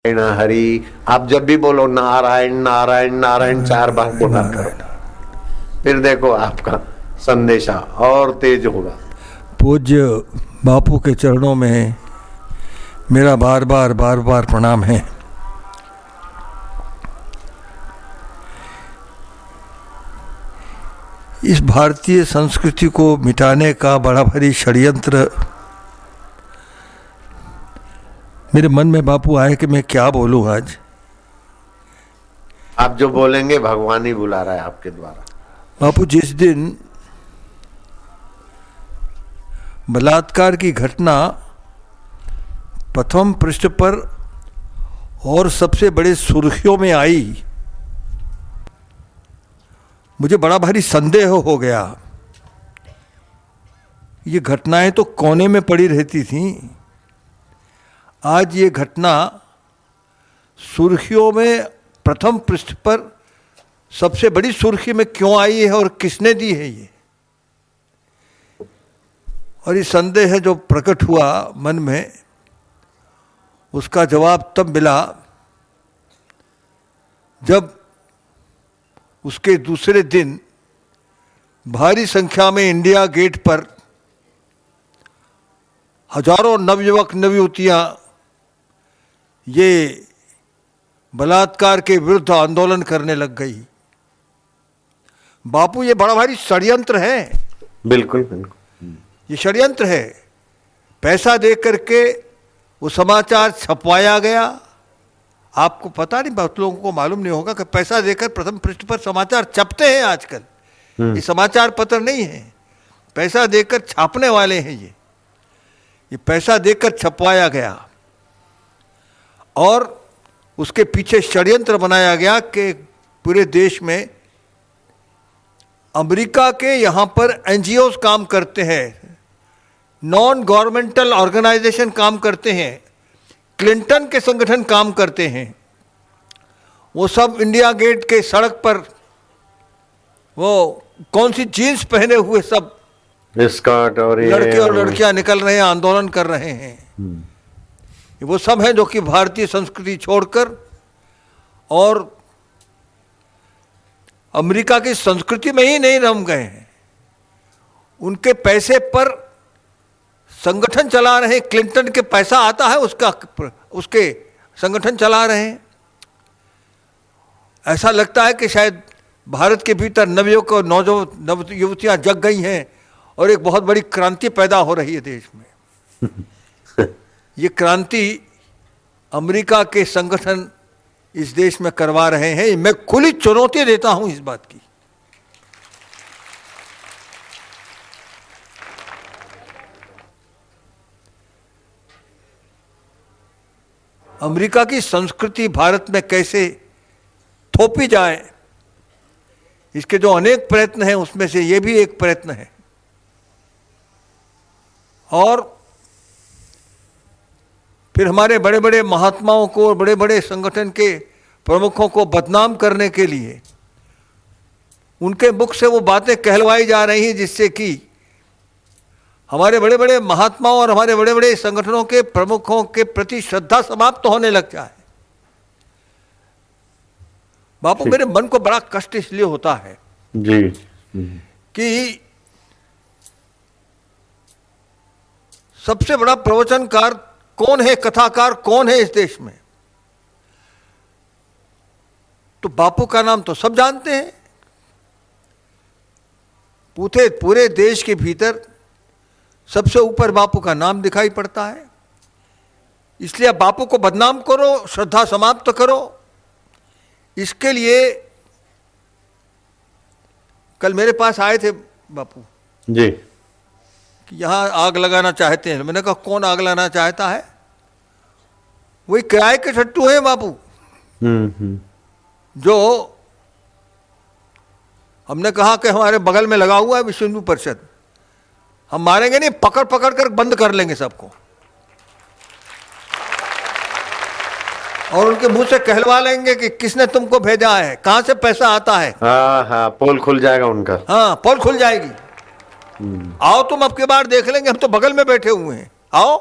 नारायण हरि, आप जब भी बोलो नारायण नारायण नारायण 4 बार बोला करो, फिर देखो आपका संदेशा और तेज होगा। पूज्य बापू के चरणों में मेरा बार बार प्रणाम है। इस भारतीय संस्कृति को मिटाने का बड़ा भारी षड्यंत्र मेरे मन में बापू आए कि मैं क्या बोलूं आज। आप जो बोलेंगे भगवान ही बुला रहा है आपके द्वारा। बापू, जिस दिन बलात्कार की घटना प्रथम पृष्ठ पर और सबसे बड़े सुर्खियों में आई, मुझे बड़ा भारी संदेह हो गया। ये घटनाएं तो कोने में पड़ी रहती थीं, आज ये घटना सुर्खियों में प्रथम पृष्ठ पर सबसे बड़ी सुर्खी में क्यों आई है और किसने दी है ये। और ये संदेह जो प्रकट हुआ मन में, उसका जवाब तब मिला जब उसके दूसरे दिन भारी संख्या में इंडिया गेट पर हजारों नवयुवक नवयुवतियां ये बलात्कार के विरुद्ध आंदोलन करने लग गई। बापू, ये बड़ा भारी षड्यंत्र है। बिल्कुल बिल्कुल, ये षड्यंत्र है। पैसा दे करके वो समाचार छपवाया गया। आपको पता नहीं, बहुत लोगों को मालूम नहीं होगा कि पैसा देकर प्रथम पृष्ठ पर समाचार छपते हैं आजकल। ये समाचार पत्र नहीं है, पैसा देकर छापने वाले हैं। ये पैसा देकर छपवाया गया और उसके पीछे षड्यंत्र बनाया गया कि पूरे देश में अमेरिका के यहाँ पर एनजीओज काम करते हैं, नॉन गवर्नमेंटल ऑर्गेनाइजेशन काम करते हैं, क्लिंटन के संगठन काम करते हैं। वो सब इंडिया गेट के सड़क पर वो कौन सी जीन्स पहने हुए सब स्कर्ट और लड़के और लड़कियां निकल रहे हैं, आंदोलन कर रहे हैं। वो सब हैं जो कि भारतीय संस्कृति छोड़कर और अमेरिका की संस्कृति में ही नहीं रम गए हैं। उनके पैसे पर संगठन चला रहे हैं, क्लिंटन के पैसा आता है उसके संगठन चला रहे हैं। ऐसा लगता है कि शायद भारत के भीतर नवयुवक और नव युवतियां जग गई हैं और एक बहुत बड़ी क्रांति पैदा हो रही है देश में। ये क्रांति अमेरिका के संगठन इस देश में करवा रहे हैं। मैं खुली चुनौती देता हूं इस बात की। अमेरिका की संस्कृति भारत में कैसे थोपी जाए, इसके जो अनेक प्रयत्न हैं उसमें से ये भी एक प्रयत्न है। और फिर हमारे बड़े बड़े महात्माओं को, बड़े बड़े संगठन के प्रमुखों को बदनाम करने के लिए उनके मुख से वो बातें कहलवाई जा रही हैं जिससे कि हमारे बड़े बड़े महात्माओं और हमारे बड़े बड़े संगठनों के प्रमुखों के प्रति श्रद्धा समाप्त होने लग जाए। बापू, मेरे मन को बड़ा कष्ट इसलिए होता है जी कि सबसे बड़ा प्रवचनकार कौन है, कथाकार कौन है इस देश में? तो बापू का नाम तो सब जानते हैं। पूरे देश के भीतर सबसे ऊपर बापू का नाम दिखाई पड़ता है। इसलिए बापू को बदनाम करो, श्रद्धा समाप्त करो। इसके लिए कल मेरे पास आए थे बापू जी कि यहाँ आग लगाना चाहते हैं। मैंने कहा कौन आग लगाना चाहता है? वही किराए के ठट्टू हैं बापू। जो हमने कहा कि हमारे बगल में लगा हुआ है विश्व हिंदू परिषद, हम मारेंगे नहीं, पकड़ पकड़ कर बंद कर लेंगे सबको और उनके मुंह से कहलवा लेंगे कि किसने तुमको भेजा है, कहां से पैसा आता है। हाँ, पोल खुल जाएगा उनका। हाँ, पोल खुल जाएगी। आओ तुम अब की बार देख लेंगे, हम तो बगल में बैठे हुए हैं, आओ।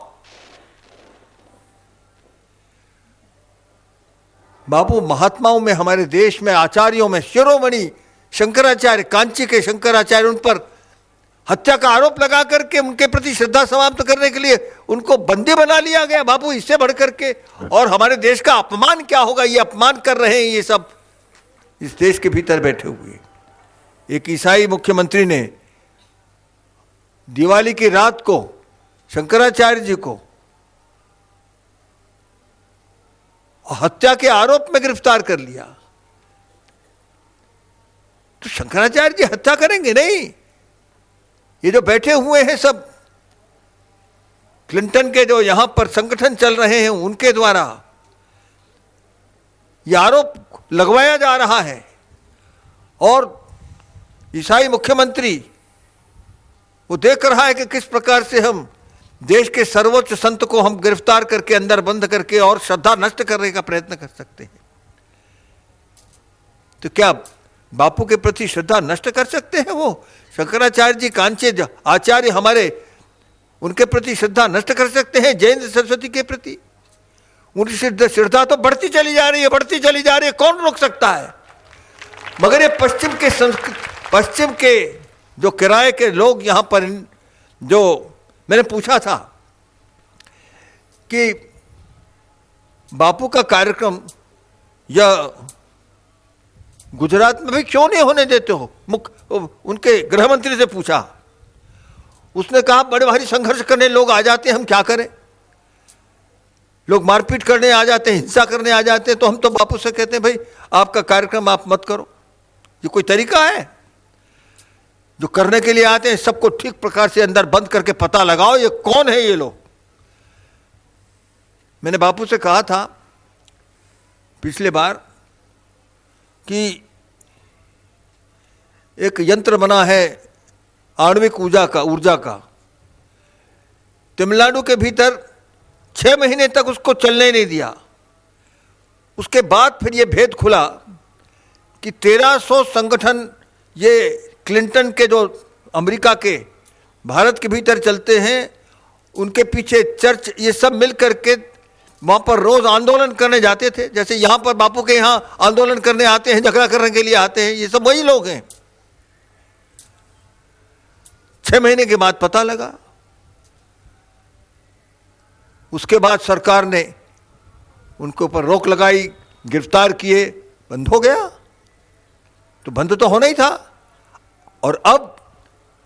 बापू महात्माओं में, हमारे देश में आचार्यों में शिरोमणि शंकराचार्य, कांची के शंकराचार्य, उन पर हत्या का आरोप लगा करके उनके प्रति श्रद्धा समाप्त करने के लिए उनको बंदी बना लिया गया बापू, इससे बढ़ करके। और हमारे देश का अपमान क्या होगा, ये अपमान कर रहे हैं ये सब इस देश के भीतर बैठे हुए। एक ईसाई मुख्यमंत्री ने दिवाली की रात को शंकराचार्य जी को हत्या के आरोप में गिरफ्तार कर लिया। तो शंकराचार्य जी हत्या करेंगे नहीं। ये जो बैठे हुए हैं सब क्लिंटन के जो यहां पर संगठन चल रहे हैं, उनके द्वारा यह आरोप लगवाया जा रहा है। और ईसाई मुख्यमंत्री वो देख रहा है कि किस प्रकार से हम देश के सर्वोच्च संत को हम गिरफ्तार करके अंदर बंद करके और श्रद्धा नष्ट करने का प्रयत्न कर सकते हैं। तो क्या बापू के प्रति श्रद्धा नष्ट कर सकते हैं वो? शंकराचार्य जी, कांचे आचार्य हमारे, उनके प्रति श्रद्धा नष्ट कर सकते हैं? जयंत सरस्वती के प्रति उनकी श्रद्धा तो बढ़ती चली जा रही है, बढ़ती चली जा रही है, कौन रोक सकता है? मगर ये पश्चिम के जो किराए के लोग यहां पर, जो मैंने पूछा था कि बापू का कार्यक्रम या गुजरात में भी क्यों नहीं होने देते हो? उनके गृह मंत्री से पूछा, उसने कहा बड़े भारी संघर्ष करने लोग आ जाते हैं, हम क्या करें? लोग मारपीट करने आ जाते हैं, हिंसा करने आ जाते हैं, तो हम तो बापू से कहते हैं भाई आपका कार्यक्रम आप मत करो। ये कोई तरीका है? जो करने के लिए आते हैं सबको ठीक प्रकार से अंदर बंद करके पता लगाओ ये कौन है ये लोग। मैंने बापू से कहा था पिछले बार कि एक यंत्र बना है आणविक ऊर्जा का, तमिलनाडु के भीतर 6 महीने तक उसको चलने नहीं दिया। उसके बाद फिर ये भेद खुला कि 1300 संगठन ये क्लिंटन के जो अमेरिका के भारत के भीतर चलते हैं, उनके पीछे चर्च, ये सब मिल करके वहाँ पर रोज आंदोलन करने जाते थे। जैसे यहाँ पर बापू के यहाँ आंदोलन करने आते हैं, झगड़ा करने के लिए आते हैं, ये सब वही लोग हैं। 6 महीने के बाद पता लगा, उसके बाद सरकार ने उनके ऊपर रोक लगाई, गिरफ्तार किए, बंद हो गया। तो बंद तो होना ही था। और अब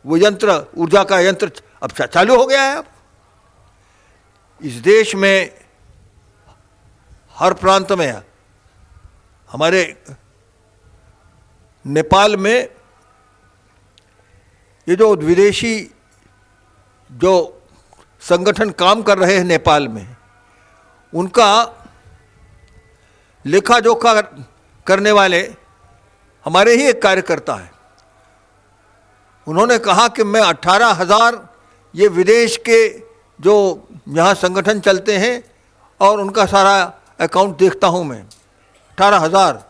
वो यंत्र, ऊर्जा का यंत्र अब चालू हो गया है। अब इस देश में हर प्रांत में, हमारे नेपाल में ये जो विदेशी जो संगठन काम कर रहे हैं नेपाल में, उनका लेखा जोखा करने वाले हमारे ही एक कार्यकर्ता है। उन्होंने कहा कि मैं 18,000 ये विदेश के जो यहाँ संगठन चलते हैं और उनका सारा अकाउंट देखता हूँ मैं, 18,000।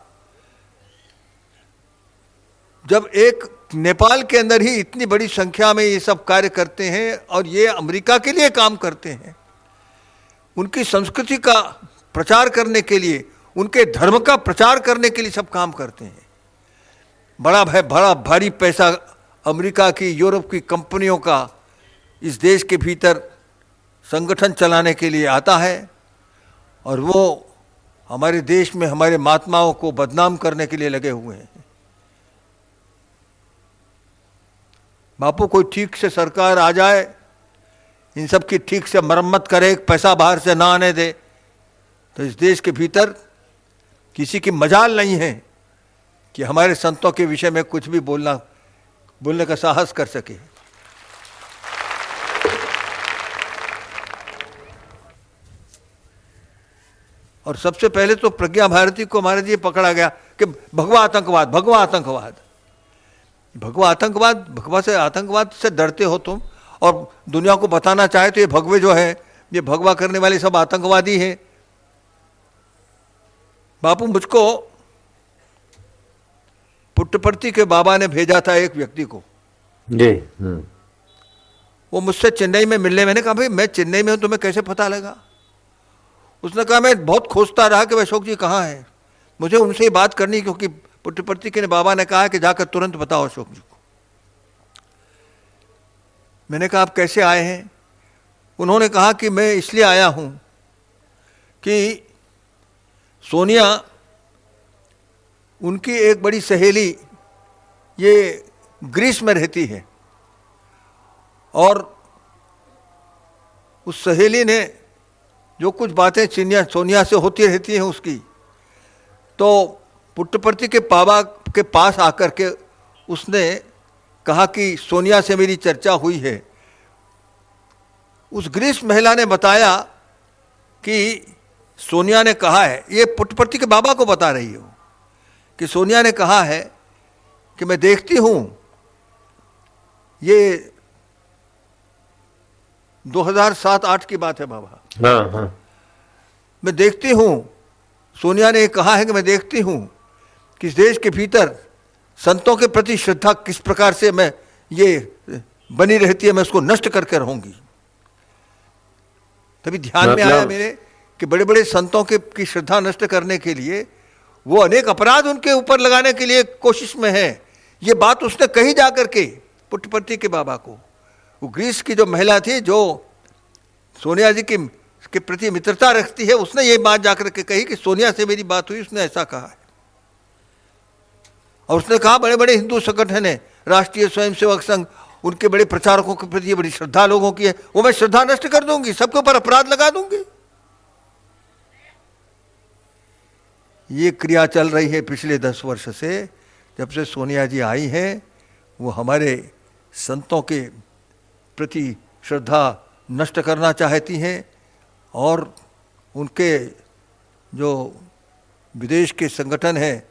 जब एक नेपाल के अंदर ही इतनी बड़ी संख्या में ये सब कार्य करते हैं और ये अमेरिका के लिए काम करते हैं, उनकी संस्कृति का प्रचार करने के लिए, उनके धर्म का प्रचार करने के लिए सब काम करते हैं। बड़ा भारी पैसा अमेरिका की, यूरोप की कंपनियों का इस देश के भीतर संगठन चलाने के लिए आता है और वो हमारे देश में हमारे महात्माओं को बदनाम करने के लिए लगे हुए हैं। बापू कोई ठीक से सरकार आ जाए, इन सब की ठीक से मरम्मत करे, पैसा बाहर से ना आने दे, तो इस देश के भीतर किसी की मजाल नहीं है कि हमारे संतों के विषय में कुछ भी बोलने का साहस कर सके। और सबसे पहले तो प्रज्ञा भारती को हमारे लिए पकड़ा गया कि भगवा आतंकवाद, भगवा से आतंकवाद से डरते हो तुम, और दुनिया को बताना चाहे तो ये भगवे जो है, ये भगवा करने वाले सब आतंकवादी हैं। बापू, मुझको पुट्टपर्ती के बाबा ने भेजा था एक व्यक्ति को जी। वो मुझसे चेन्नई में मिलने। मैंने कहा भाई मैं चेन्नई में हूं, तुम्हें कैसे पता लगा? उसने कहा मैं बहुत खोजता रहा कि अशोक जी कहाँ हैं। मुझे उनसे ही बात करनी, क्योंकि पुट्टपर्ती के बाबा ने कहा कि जाकर तुरंत बताओ अशोक जी को। मैंने कहा आप कैसे आए हैं? उन्होंने कहा कि मैं इसलिए आया हूं कि सोनिया, उनकी एक बड़ी सहेली ये ग्रीस में रहती है, और उस सहेली ने जो कुछ बातें सोनिया से होती रहती हैं उसकी, तो पुट्टपर्ती के बाबा के पास आकर के उसने कहा कि सोनिया से मेरी चर्चा हुई है। उस ग्रीस महिला ने बताया कि सोनिया ने कहा है, ये पुट्टपर्ती के बाबा को बता रही हो, कि सोनिया ने कहा है कि मैं देखती हूं, ये 2007-8 की बात है बाबा। हाँ हाँ। मैं देखती हूं, सोनिया ने कहा है कि मैं देखती हूं कि इस देश के भीतर संतों के प्रति श्रद्धा किस प्रकार से मैं ये बनी रहती है, मैं उसको नष्ट करके रहूंगी। तभी ध्यान में आया मेरे कि बड़े बड़े संतों की श्रद्धा नष्ट करने के लिए वो अनेक अपराध उनके ऊपर लगाने के लिए कोशिश में है। ये बात उसने कही जाकर के पुट्टपर्ती के बाबा को। वो ग्रीस की जो महिला थी जो सोनिया जी के प्रति मित्रता रखती है, उसने ये बात जाकर के कही कि सोनिया से मेरी बात हुई, उसने ऐसा कहा है। और उसने कहा बड़े बड़े हिंदू संगठन है, राष्ट्रीय स्वयंसेवक संघ, उनके बड़े प्रचारकों के प्रति बड़ी श्रद्धा लोगों की है, वो मैं श्रद्धा नष्ट कर दूंगी, सबके ऊपर अपराध लगा दूंगी। ये क्रिया चल रही है पिछले 10 वर्ष से, जब से सोनिया जी आई हैं। वो हमारे संतों के प्रति श्रद्धा नष्ट करना चाहती हैं, और उनके जो विदेश के संगठन हैं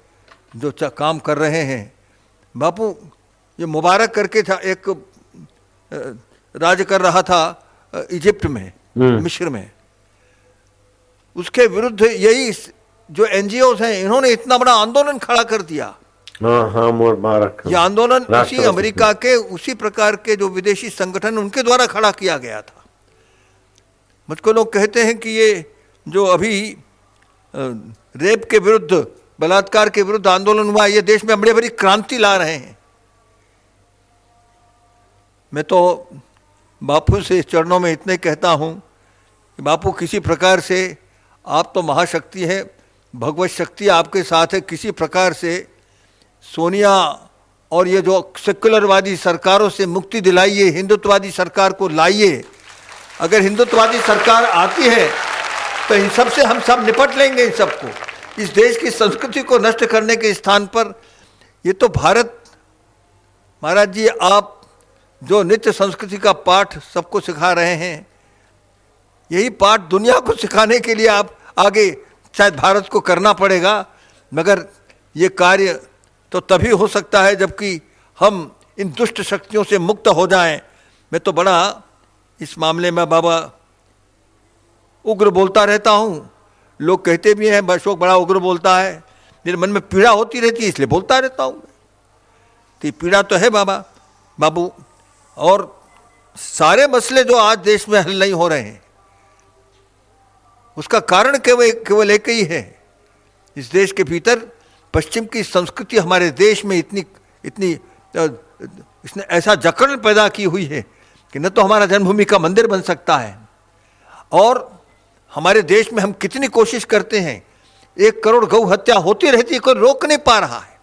जो काम कर रहे हैं। बापू ये मुबारक करके था, एक राज्य कर रहा था इजिप्ट में, मिस्र में, उसके विरुद्ध यही जो एनजीओस हैं, इन्होंने इतना बड़ा आंदोलन खड़ा कर दिया। हाँ, मुबारक। ये आंदोलन उसी अमेरिका के उसी प्रकार के जो विदेशी संगठन उनके द्वारा खड़ा किया गया था। मुझको लोग कहते हैं कि ये जो अभी रेप के विरुद्ध, बलात्कार के विरुद्ध आंदोलन हुआ, ये देश में बड़ी बड़ी क्रांति ला रहे हैं। मैं तो बापू से इस चरणों में इतने कहता हूं कि बापू किसी प्रकार से आप तो महाशक्ति है, भगवत शक्ति आपके साथ है, किसी प्रकार से सोनिया और ये जो सेक्युलरवादी सरकारों से मुक्ति दिलाइए, हिंदुत्ववादी सरकार को लाइए। अगर हिंदुत्ववादी सरकार आती है तो इन सब से हम सब निपट लेंगे। इन सबको, इस देश की संस्कृति को नष्ट करने के स्थान पर ये तो भारत, महाराज जी आप जो नित्य संस्कृति का पाठ सबको सिखा रहे हैं, यही पाठ दुनिया को सिखाने के लिए आप आगे शायद भारत को करना पड़ेगा। मगर ये कार्य तो तभी हो सकता है जबकि हम इन दुष्ट शक्तियों से मुक्त हो जाएं। मैं तो बड़ा इस मामले में बाबा उग्र बोलता रहता हूँ। लोग कहते भी हैं अशोक बड़ा उग्र बोलता है, मेरे मन में पीड़ा होती रहती है इसलिए बोलता रहता हूँ। तो पीड़ा तो है बाबू, और सारे मसले जो आज देश में हल नहीं हो रहे हैं उसका कारण केवल एक ही है। इस देश के भीतर पश्चिम की संस्कृति हमारे देश में इतनी इसने ऐसा जकड़न पैदा की हुई है कि न तो हमारा जन्मभूमि का मंदिर बन सकता है, और हमारे देश में हम कितनी कोशिश करते हैं, 1 करोड़ गौ हत्या होती रहती है, कोई रोक नहीं पा रहा है।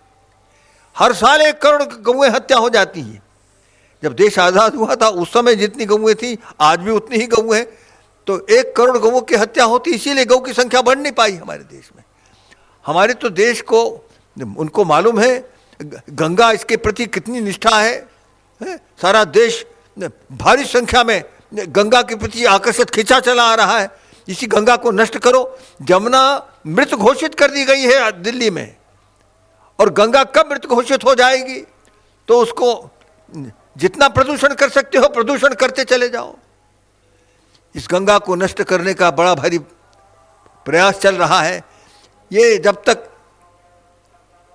हर साल 1 करोड़ गौएं हत्या हो जाती है। जब देश आज़ाद हुआ था उस समय जितनी गौएं थी आज भी उतनी ही गौएं हैं, तो 1 करोड़ गौओं की हत्या होती, इसीलिए गौ की संख्या बढ़ नहीं पाई हमारे देश में। हमारे तो देश को, उनको मालूम है गंगा इसके प्रति कितनी निष्ठा है। सारा देश भारी संख्या में गंगा के प्रति आकर्षित खींचा चला आ रहा है। इसी गंगा को नष्ट करो। जमुना मृत घोषित कर दी गई है दिल्ली में, और गंगा कब मृत घोषित हो जाएगी? तो उसको जितना प्रदूषण कर सकते हो प्रदूषण करते चले जाओ। इस गंगा को नष्ट करने का बड़ा भारी प्रयास चल रहा है। ये जब तक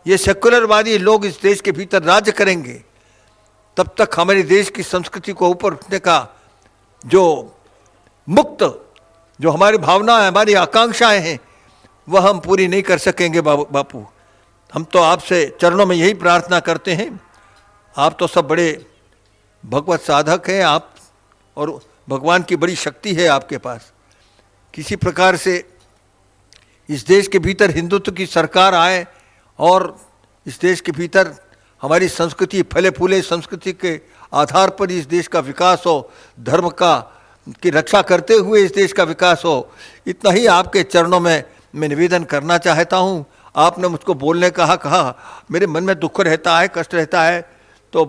ये सेक्युलरवादी लोग इस देश के भीतर राज्य करेंगे तब तक हमारे देश की संस्कृति को ऊपर उठने का जो मुक्त, जो हमारी भावना है, हमारी आकांक्षाएं हैं, वह हम पूरी नहीं कर सकेंगे बापू। हम तो आपसे चरणों में यही प्रार्थना करते हैं, आप तो सब बड़े भगवत साधक हैं आप, और भगवान की बड़ी शक्ति है आपके पास। किसी प्रकार से इस देश के भीतर हिंदुत्व की सरकार आए और इस देश के भीतर हमारी संस्कृति फले फूले, संस्कृति के आधार पर इस देश का विकास हो, धर्म का की रक्षा करते हुए इस देश का विकास हो, इतना ही आपके चरणों में मैं निवेदन करना चाहता हूँ। आपने मुझको बोलने कहा, मेरे मन में दुख रहता है, कष्ट रहता है, तो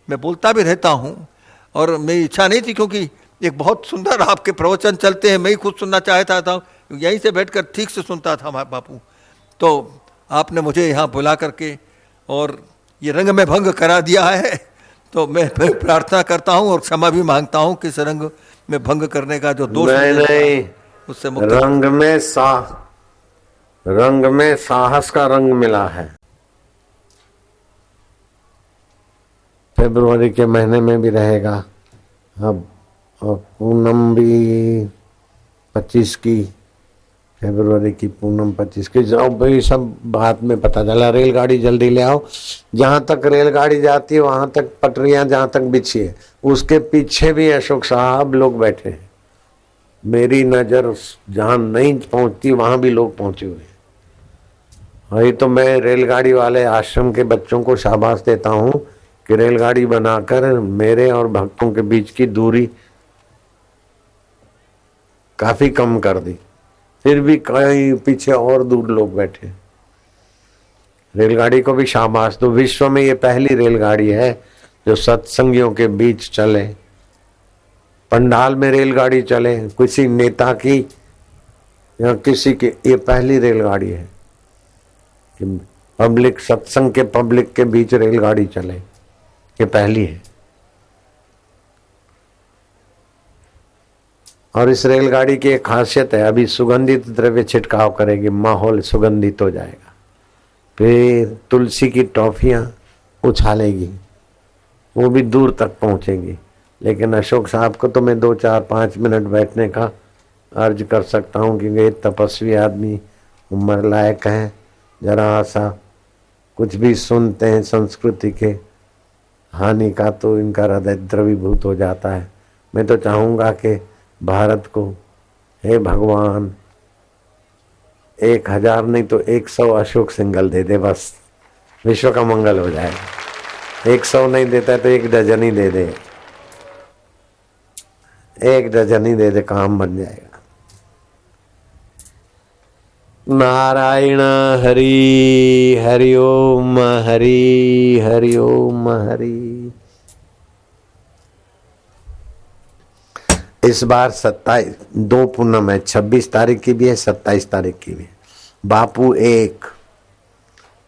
मैं बोलता भी रहता हूँ, और मेरी इच्छा नहीं थी, क्योंकि एक बहुत सुंदर आपके प्रवचन चलते हैं, मैं ही खुद सुनना चाहता था, यहीं से बैठकर ठीक से सुनता था हमारे बापू। तो आपने मुझे यहाँ बुला करके और ये रंग में भंग करा दिया है, तो मैं प्रार्थना करता हूँ और क्षमा भी मांगता हूँ कि इस रंग में भंग करने का जो दोष नहीं, उससे मुक्त। रंग में साहस का रंग मिला है। फरवरी के महीने में भी रहेगा, अब पूनम भी 25 की, फरवरी की पूनम 25 की। जाओ भाई, सब बात में पता चला। रेलगाड़ी जल्दी ले आओ, जहां तक रेलगाड़ी जाती है वहां तक पटरियां जहां तक बिछी है, उसके पीछे भी अशोक साहब लोग बैठे हैं। मेरी नजर जहां नहीं पहुंचती वहां भी लोग पहुंचे हुए हैं। वही तो मैं रेलगाड़ी वाले आश्रम के बच्चों को शाबाश देता हूं कि रेलगाड़ी बनाकर मेरे और भक्तों के बीच की दूरी काफी कम कर दी, फिर भी कहीं पीछे और दूर लोग बैठे। रेलगाड़ी को भी शाबाश दो। विश्व में ये पहली रेलगाड़ी है जो सत्संगियों के बीच चले, पंडाल में रेलगाड़ी चले, किसी नेता की या किसी की, ये पहली रेलगाड़ी है कि पब्लिक, सत्संग के पब्लिक के बीच रेलगाड़ी चले, ये पहली है। और इस रेलगाड़ी की एक खासियत है, अभी सुगंधित द्रव्य छिड़काव करेगी, माहौल सुगंधित हो जाएगा। फिर तुलसी की टॉफियां उछालेगी, वो भी दूर तक पहुंचेगी। लेकिन अशोक साहब को तो मैं 2, 4, 5 मिनट बैठने का अर्ज कर सकता हूं, क्योंकि एक तपस्वी आदमी, उम्र लायक है, जरा सा कुछ भी सुनते हैं संस्कृति के हानि का तो इनका हृदय द्रवीभूत हो जाता है। मैं तो चाहूंगा कि भारत को, हे भगवान, 1000 नहीं तो 100 अशोक सिंगल दे दे, बस विश्व का मंगल हो जाएगा। 100 नहीं देता है तो 1 डजन ही दे दे, 1 डजन ही दे दे, काम बन जाएगा। नारायण हरि हरि ओम, हरि हरि ओम हरि। इस बार 2 पूनम है, 26 तारीख की भी है, 27 तारीख की भी है। बापू एक,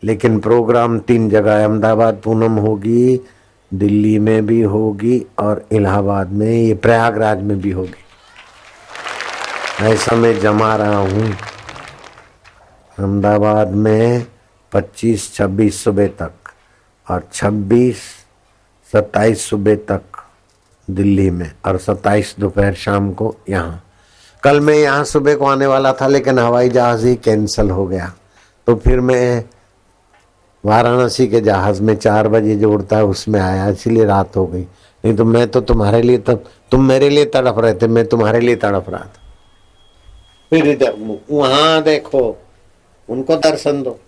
लेकिन प्रोग्राम 3 जगह, अहमदाबाद पूनम होगी, दिल्ली में भी होगी और इलाहाबाद में, ये प्रयागराज में भी होगी। ऐसा मैं जमा रहा हूँ। अहमदाबाद में 25, 26 सुबह तक और 26, 27 सुबह तक दिल्ली में, और 27 दोपहर शाम को यहाँ। कल मैं यहाँ सुबह को आने वाला था, लेकिन हवाई जहाज ही कैंसिल हो गया, तो फिर मैं वाराणसी के जहाज में 4 बजे जो उड़ता है उसमें आया, इसीलिए रात हो गई। नहीं तो मैं तो तुम्हारे लिए, तब तुम मेरे लिए तड़प रहे थे, मैं तुम्हारे लिए तड़प रहा था। फिर इधर वहां देखो, उनको दर्शन दो।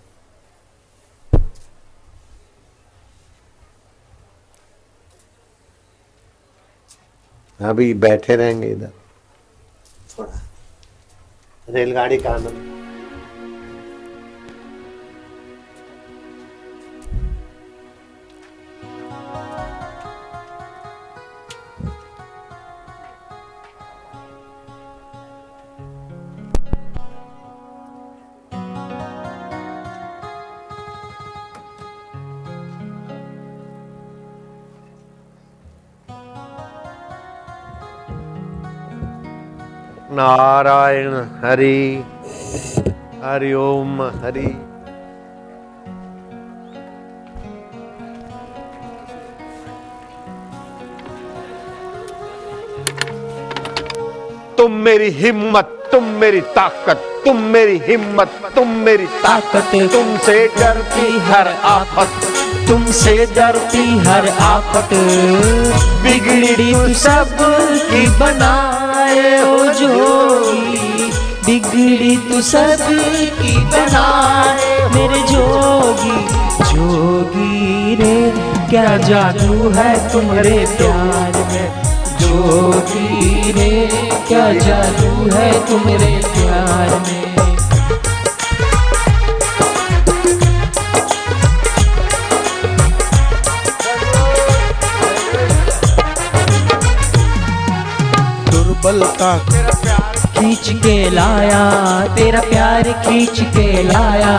अभी बैठे रहेंगे इधर, थोड़ा रेलगाड़ी का आनंद। नारायण हरि हरि ओम हरि। तुम मेरी हिम्मत, तुम मेरी ताकत, तुम मेरी हिम्मत, तुम मेरी ताकत, तुमसे डरती हर आफत, तुमसे डरती हर आफत, बिगड़ी तू सब की बनाए ओ जोगी, बिगड़ी तू सब की बनाए मेरे जोगी। जोगी रे क्या जादू है तुम्हारे प्यार में, जोगी रे क्या जादू है तुम्हारे प्यार में। दुर्बलता खींच के लाया, तेरा प्यार खींच के लाया,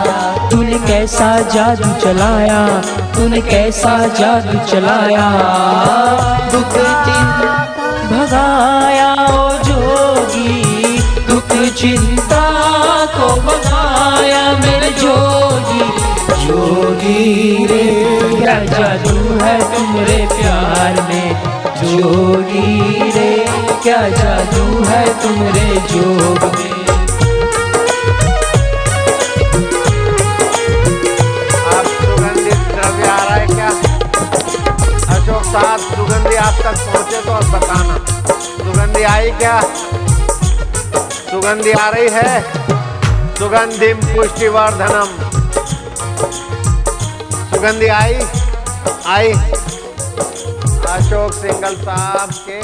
तूने कैसा जादू चलाया, तूने कैसा जादू चलाया, दुख भगाया ओ जोगी, दुख चिंता को भगाया मेरे जोगी। जोगी रे क्या जादू है तुम्हारे प्यार में, जोगी रे क्या जादू है तुम्हारे जोग में। आप सुगंधित द्रव्य आ रहा है क्या? अशोक साहब सुगंधी आप तक पहुंचे तो अब बताना। सुगंधी आई क्या? सुगंधी आ रही है? सुगंधिम पुष्टिवर्धनम। सुगंधी आई? आई? अशोक सिंघल साहब के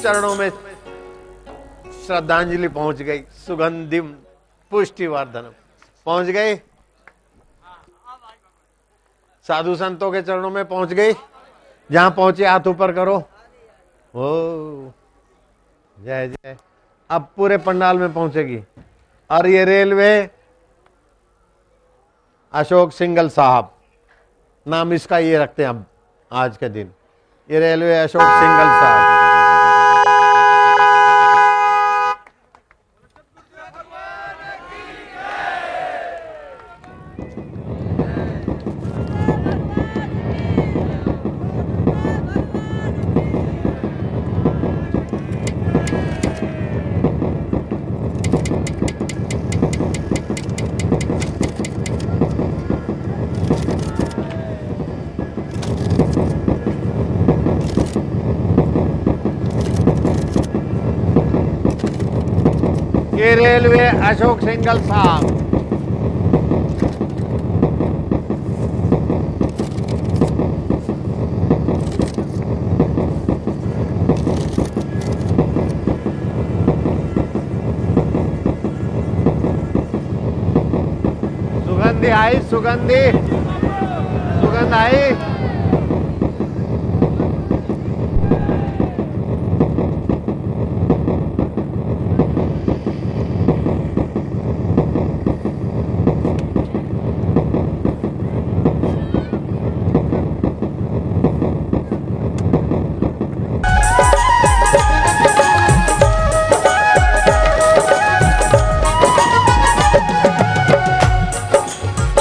चरणों में श्रद्धांजलि पहुंच गई। सुगंधिम पुष्टिवर्धनम पहुंच गई, साधु संतों के चरणों में पहुंच गई। जहां पहुंचे हाथ ऊपर करो। ओ जय जय। अब पूरे पंडाल में पहुंचेगी। और ये रेलवे अशोक सिंघल साहब, नाम इसका ये रखते हैं अब आज के दिन। ये रेलवे अशोक सिंघल साहब। ये रेलवे अशोक सिंघल साहब। सुगंधी आई, सुगंधी, सुगंध आई।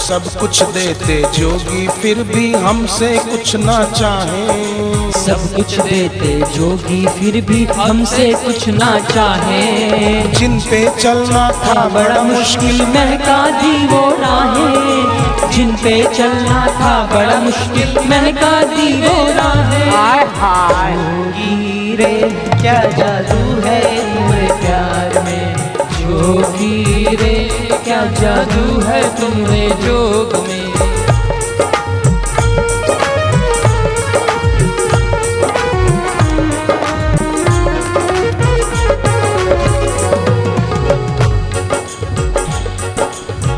सब कुछ देते जोगी फिर भी हमसे कुछ ना चाहे, सब कुछ देते जोगी फिर भी हमसे कुछ ना चाहे, जिन पे चलना था बड़ा मुश्किल महका दी वो राहें, जिन पे चलना था बड़ा मुश्किल महका दी वो राहें। जोगी रे क्या जादू है तुम्हारे प्यार में, जोगी रे क्या जादू है तुम्हारे जोग में।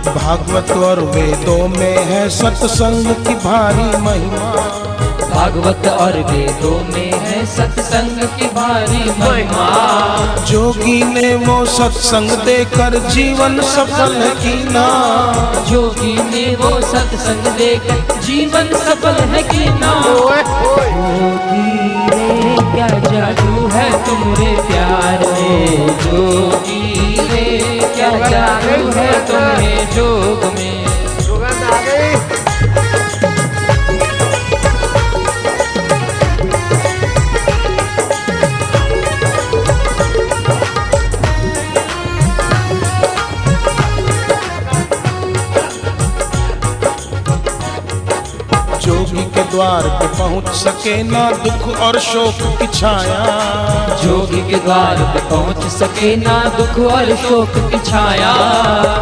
भागवत और वेदों में है सत्संग की भारी महिमा, भागवत और वेदों में है सत्संग की भारी महिमा, जोगी ने वो सत्संग देकर जीवन सफल कीना, जोगी ने वो सत्संग देकर जीवन सफल है कीना। जोगी रे क्या जादू है तुम्हारे प्यार में, जोगी रे क्या जादू है तुम्हारे जोग में। सुगंध आ गई। द्वार पे पहुँच सके ना दुख और शोक की छाया। जोगी के द्वार पे पहुँच सके ना दुख और शोक की छाया।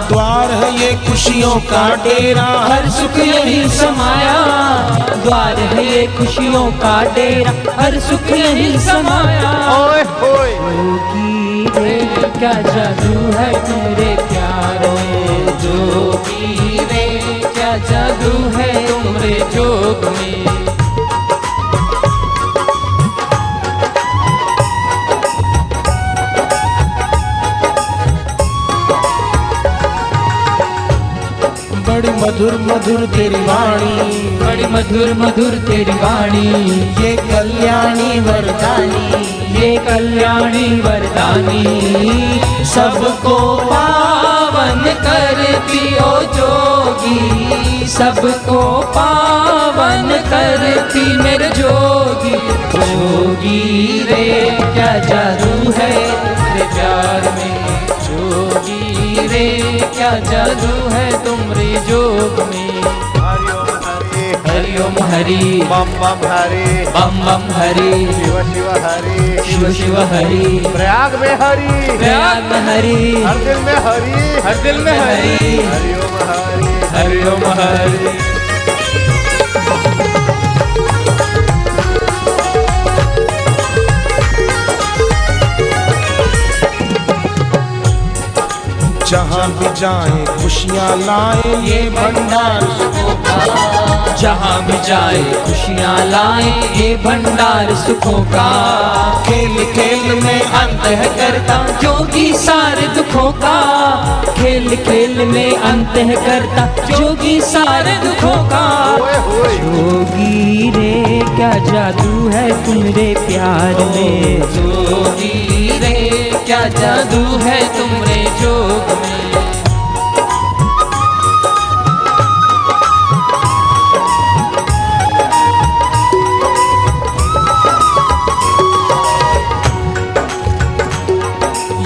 द्वार है ये खुशियों का डेरा, हर सुख यही समाया। द्वार है ये खुशियों का डेरा, हर सुख यही समाया। ओए होए जोगी रे क्या जादू है तेरे प्यार में। जोगी रे क्या जादू है तुमरे जोग में। बड़ी मधुर मधुर तेरी वाणी, बड़ी मधुर मधुर तेरी वाणी। ये कल्याणी वरदानी, ये कल्याणी वरदानी। सबको पावन करती ओ जोगी, सबको पावन करती मेरे जोगी। जोगी रे क्या जादू है तेरे प्यार में। जोगी रे क्या जादू है तुमरे जोग में। हरिओम हरि हरि ओम हरि बम बम हरि बम बम हरि शिव शिव हरि शिव शिव हरि। प्रयाग में हरि प्रयाग में हरि हर दिल में हरि हर दिल में हरि। हरिओम हरि हरि ओम हरि। जहाँ भी जाए खुशियाँ लाए ये भंडार सुखों का। जहाँ भी जाए खुशियाँ लाए ये भंडार सुखों का। खेल खेल में अंत है करता जोगी सारे दुखों का। खेल खेल में अंत है करता जोगी सारे दुखों का। ओए होए जोगी रे क्या जादू है तुमरे प्यार में। जोगी रे क्या जादू है तुमरे जोग में।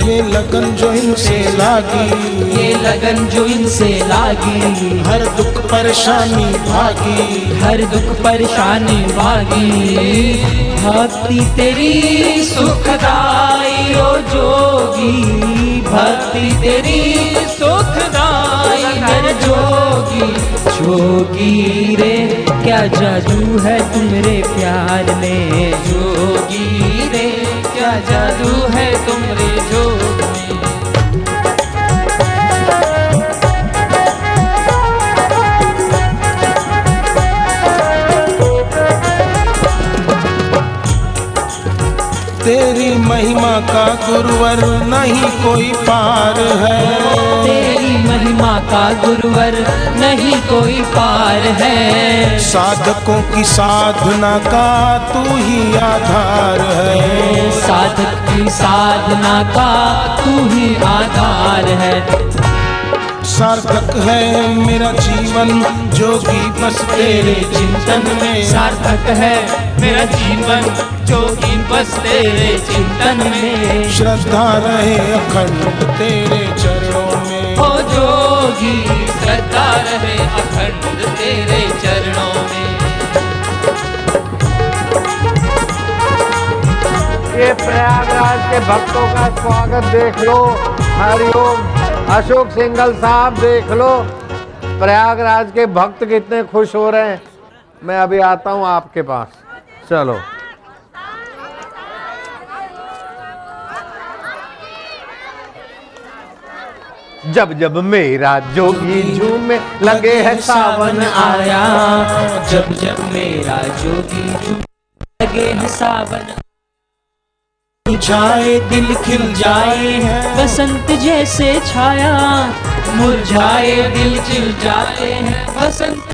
ये लगन जो इनसे लागी, ये लगन जो इनसे लागी। हर दुख परेशानी भागी, हर दुख परेशानी भागी। भक्ति तेरी सुखदाई ओ जोगी। भक्ति तेरी सुखदाई मेरे जोगी। जोगी रे क्या जादू है तुमरे प्यार में। जोगी रे क्या जादू है तुमरे जोग में। तेरी महिमा का गुरुवर नहीं कोई पार है। तेरी महिमा का गुरुवर नहीं कोई पार है। साधकों की साधना का तू ही आधार है। साधक की साधना का तू ही आधार है। सार्थक है मेरा जीवन जोगी बस तेरे चिंतन में। सार्थक है मेरा जीवन जोगी बस तेरे चिंतन में। श्रद्धा रहे अखंड तेरे चरणों में। ओ जोगी श्रद्धा रहे अखंड तेरे चरणों में। ये प्रयागराज के भक्तों का स्वागत देख लो। हरिओम अशोक सिंघल साहब देख लो। प्रयागराज के भक्त कितने खुश हो रहे हैं। मैं अभी आता हूं आपके पास। चलो जब जब मेरा जोगी झूमे लगे है सावन आया। जब जब मेरा जोगी झूमे लगे है सावन। मुरझाए दिल खिल जाए हैं बसंत जैसे छाया। मुरझाए दिल खिल जाते हैं बसंत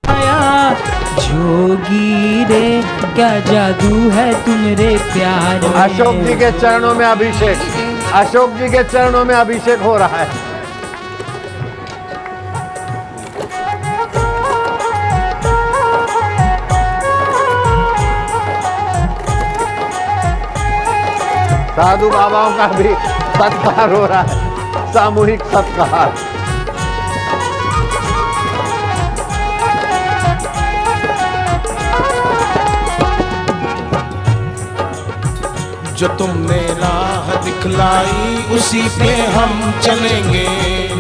छाया। जोगी रे क्या जादू है तुमरे प्यार में। अशोक जी के चरणों में अभिषेक। अशोक जी के चरणों में अभिषेक हो रहा है। साधु बाबाओं का भी सत्कार हो रहा है। सामूहिक सत्कार। जो तुमने राह दिखलाई उसी पे हम चलेंगे।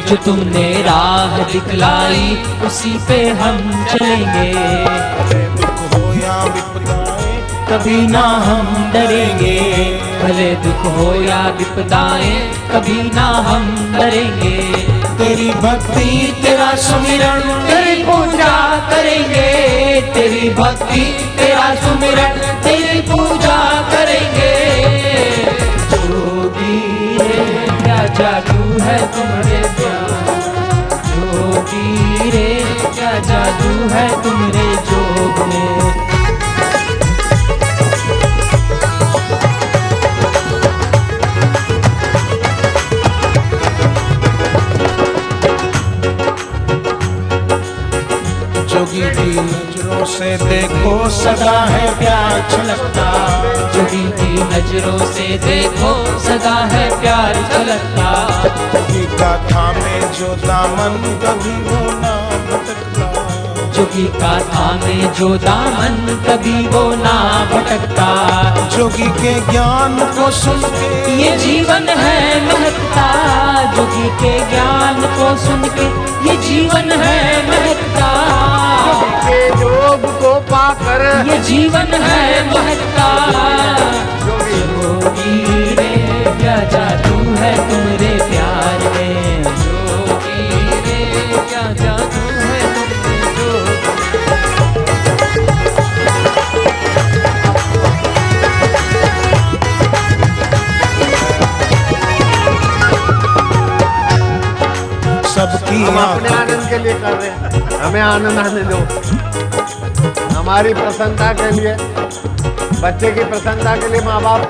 जो तुमने राह दिखलाई उसी पे हम चलेंगे। भले दुख हो या विपदाएं कभी ना हम डरेंगे, भले दुख हो या विपदाएं कभी ना हम डरेंगे। तेरी भक्ति तेरा सुमिरन तेरी पूजा करेंगे, तेरी भक्ति तेरा सुमिरन तेरी पूजा करेंगे। जोगी रे क्या जादू है तुम्हारे प्यार, जोगी रे क्या जादू है तुम्हारे जोग में। जोगी की नजरों से देखो सदा है प्यार छलकता। जोगी की नजरों से देखो सदा है प्यार छलकता। जोगी का थामे जो दामन कभी वो ना भटकता। जोगी का थामे जो दामन कभी वो ना भटकता। जोगी के ज्ञान को सुन के ये जीवन है महकता, जोगी के ज्ञान को सुन के ये जीवन है महकता। के योग को पाकर ये जीवन है महकता। जोगी रे क्या जादू है तुम्हारे प्यार में, जोगी रे क्या जादू है तुम्हारे जोग सबकी हम अपने आनंद के लिए कर रहे हैं, हमें आनंद आने दो। हमारी प्रसन्नता के लिए, बच्चे की प्रसन्नता के लिए माँ बाप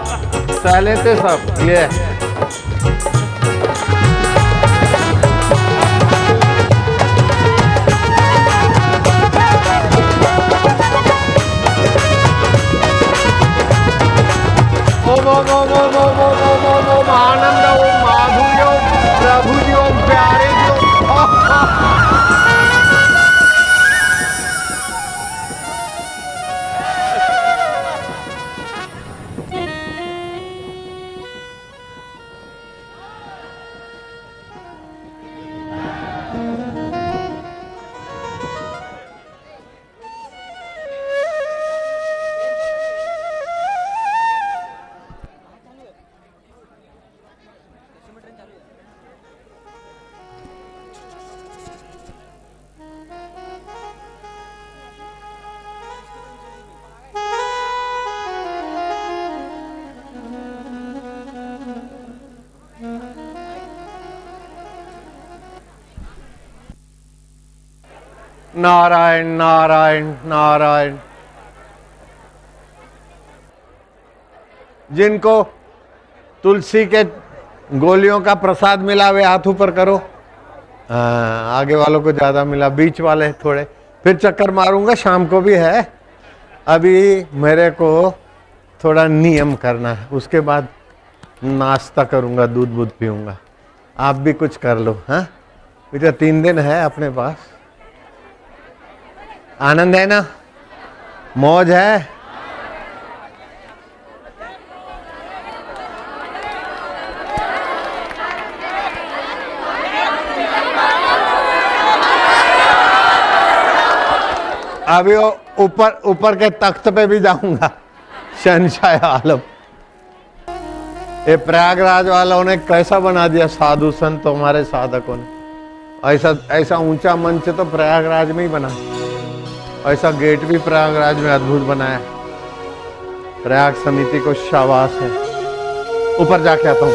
सह लेते सब। ये ओम ओम ओम ओम ओम ओम ओम ओम ओम आनंद ओम माधुर्य ओम प्रभु जी ओम प्यारे जी ओम। नारायण नारायण नारायण। जिनको तुलसी के गोलियों का प्रसाद मिला वे हाथ ऊपर करो। आगे वालों को ज्यादा मिला, बीच वाले थोड़े। फिर चक्कर मारूंगा, शाम को भी है। अभी मेरे को थोड़ा नियम करना है, उसके बाद नाश्ता करूंगा, दूध दूध पीऊंगा। आप भी कुछ कर लो। हाँ, तो 3 दिन है अपने पास। आनंद है ना, मौज है। अभी वो ऊपर के तख्त पे भी जाऊंगा, शहंशाह आलम। ये प्रयागराज वालों ने कैसा बना दिया, साधु संत हमारे साधकों ने। ऐसा ऊंचा मंच तो प्रयागराज में ही बना, ऐसा गेट भी प्रयागराज में अद्भुत बनाया। प्रयाग समिति को शाबाश है। ऊपर जाके आता हूँ।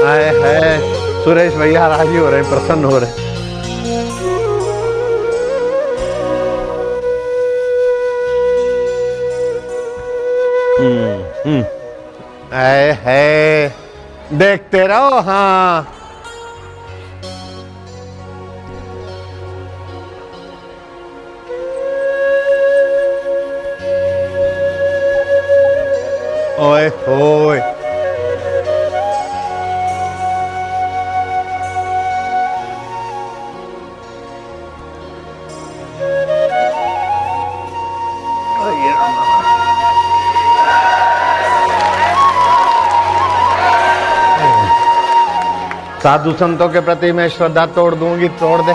आए है सुरेश भैया राजी हो रहे, प्रसन्न हो रहे। आए है, देखते रहो। हाँ, ओए होए, साधु संतों के प्रति मैं श्रद्धा तोड़ दूंगी, तोड़ दे।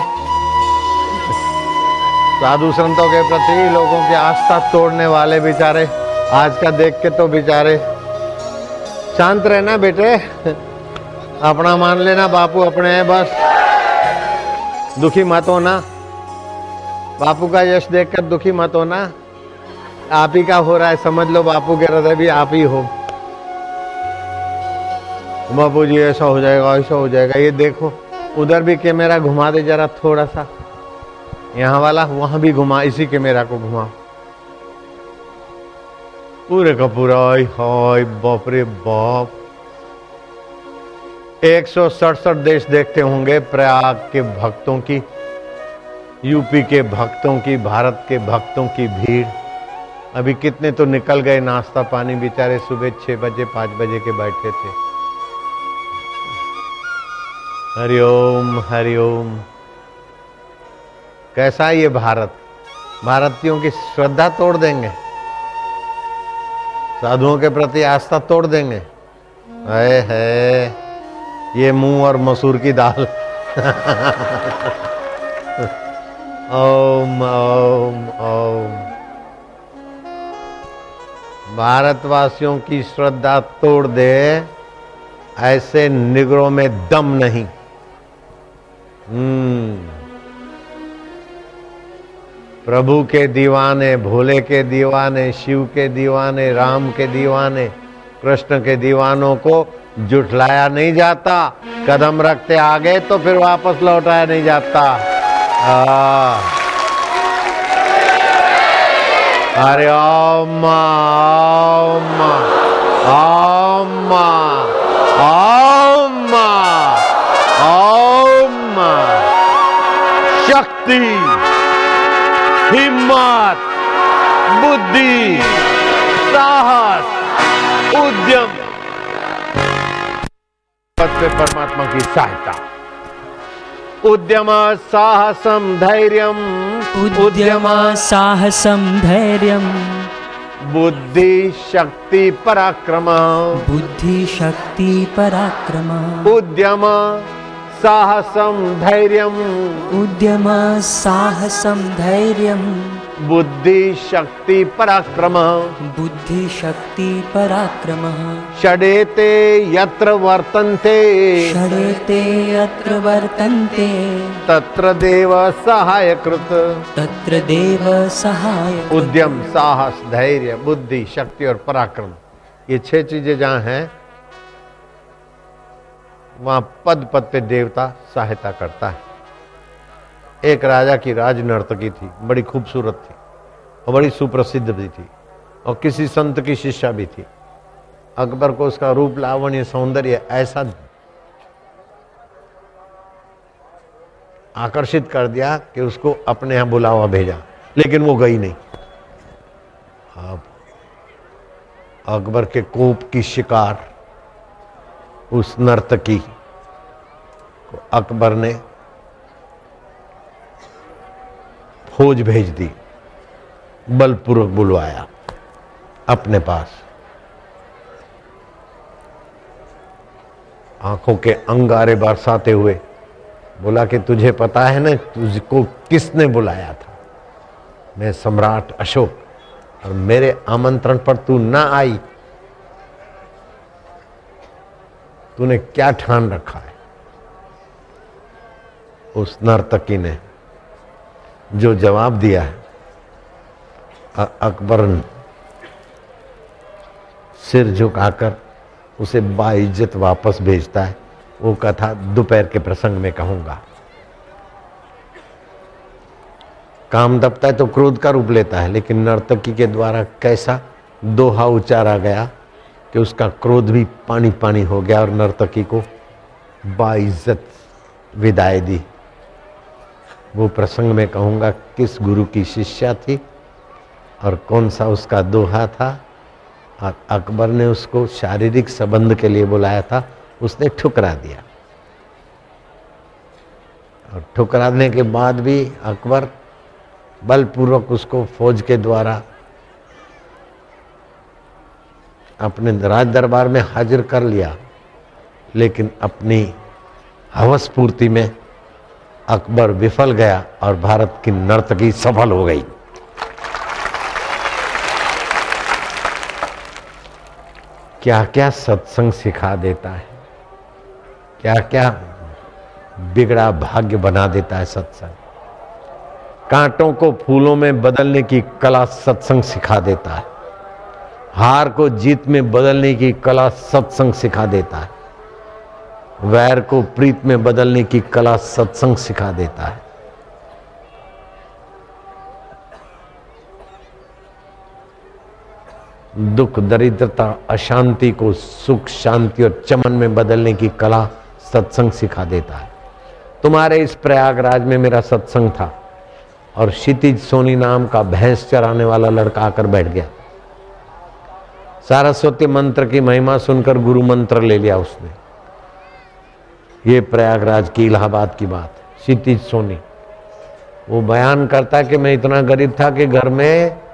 साधु संतों के प्रति लोगों की आस्था तोड़ने वाले बेचारे आज का देख के तो बेचारे। शांत रहना बेटे, अपना मान लेना, बापू अपने हैं बस, दुखी मत होना। बापू का यश देखकर दुखी मत होना, आप ही का हो रहा है, समझ लो बापू के हृदय भी आप ही हो। बापू जी ऐसा हो जाएगा, ऐसा हो जाएगा, ये देखो उधर भी कैमरा घुमा दे जरा थोड़ा सा, यहाँ वाला वहां भी घुमा, इसी कैमरा को घुमा, पूरे का पूरा। हाय बाप रे बाप, 167 देश देखते होंगे प्रयाग के भक्तों की, यूपी के भक्तों की, भारत के भक्तों की भीड़। अभी कितने तो निकल गए नाश्ता पानी, बेचारे सुबह 6 बजे 5 बजे के बैठे थे। हरिओम हरिओम। कैसा ये भारत, भारतीयों की श्रद्धा तोड़ देंगे, साधुओं के प्रति आस्था तोड़ देंगे। है ये मूंग और मसूर की दाल। ओम ओम ओम। भारतवासियों की श्रद्धा तोड़ दे, ऐसे निगरों में दम नहीं। प्रभु के दीवाने, भोले के दीवाने, शिव के दीवाने, राम के दीवाने, कृष्ण के दीवानों को जुटलाया नहीं जाता। कदम रखते आगे तो फिर वापस लौटाया नहीं जाता। हरे ओम ओम ओम ओम ओम। शक्ति, हिम्मत, बुद्धि, साहस, उद्यम, पद पे परमात्मा की सहायता। उद्यम साहसम धैर्यम, उद्यम साहसम धैर्यम, बुद्धि शक्ति पराक्रम, बुद्धि शक्ति पराक्रम, उद्यम साहसम धैर्यम, उद्यम साहसम धैर्यम, बुद्धि शक्ति पराक्रम, बुद्धि शक्ति पराक्रम, षडेते यत्र वर्तन्ते, षडेते यत्र वर्तन्ते, तत्र देव सहायकृत। तत्र देव सहाय। उद्यम साहस धैर्य बुद्धि शक्ति और पराक्रम, ये 6 चीजें जहां हैं वहां पद पद पे देवता सहायता करता है। एक राजा की राज नर्तकी थी, बड़ी खूबसूरत थी और बड़ी सुप्रसिद्ध भी थी और किसी संत की शिष्या भी थी। अकबर को उसका रूप लावण्य सौंदर्य ऐसा आकर्षित कर दिया कि उसको अपने यहां बुलावा भेजा, लेकिन वो गई नहीं। अब अकबर के कोप की शिकार उस नर्तकी को अकबर ने फौज भेज दी, बलपूर्वक बुलवाया अपने पास। आंखों के अंगारे बरसाते हुए बोला कि तुझे पता है ना तुझको किसने बुलाया था? मैं सम्राट अशोक, और मेरे आमंत्रण पर तू ना आई, तूने क्या ठान रखा है? उस नर्तकी ने जो जवाब दिया है, अकबर ने सिर झुकाकर उसे बाइज्जत वापस भेजता है। वो कथा दोपहर के प्रसंग में कहूंगा। काम दबता है तो क्रोध का रूप लेता है, लेकिन नर्तकी के द्वारा कैसा दोहा उच्चारा गया कि उसका क्रोध भी पानी पानी हो गया और नर्तकी को बाइज्जत विदाई दी। वो प्रसंग में कहूंगा किस गुरु की शिष्या थी और कौन सा उसका दोहा था। और अकबर ने उसको शारीरिक संबंध के लिए बुलाया था, उसने ठुकरा दिया। और ठुकराने के बाद भी अकबर बलपूर्वक उसको फौज के द्वारा अपने राज दरबार में हाजिर कर लिया, लेकिन अपनी हवस पूर्ति में अकबर विफल गया और भारत की नर्तकी सफल हो गई। क्या क्या सत्संग सिखा देता है, क्या क्या बिगड़ा भाग्य बना देता है सत्संग। कांटों को फूलों में बदलने की कला सत्संग सिखा देता है, हार को जीत में बदलने की कला सत्संग सिखा देता है, वैर को प्रीत में बदलने की कला सत्संग सिखा देता है। दुख दरिद्रता अशांति को सुख शांति और चमन में बदलने की कला सत्संग सिखा देता है। तुम्हारे इस प्रयागराज में मेरा सत्संग था और क्षितिज सोनी नाम का भैंस चराने वाला लड़का आकर बैठ गया। सारस्वती मंत्र की महिमा सुनकर गुरु मंत्र ले लिया उसने। ये प्रयागराज की इलाहाबाद की बात है। क्षितिज सोनी वो बयान करता कि मैं इतना गरीब था कि घर में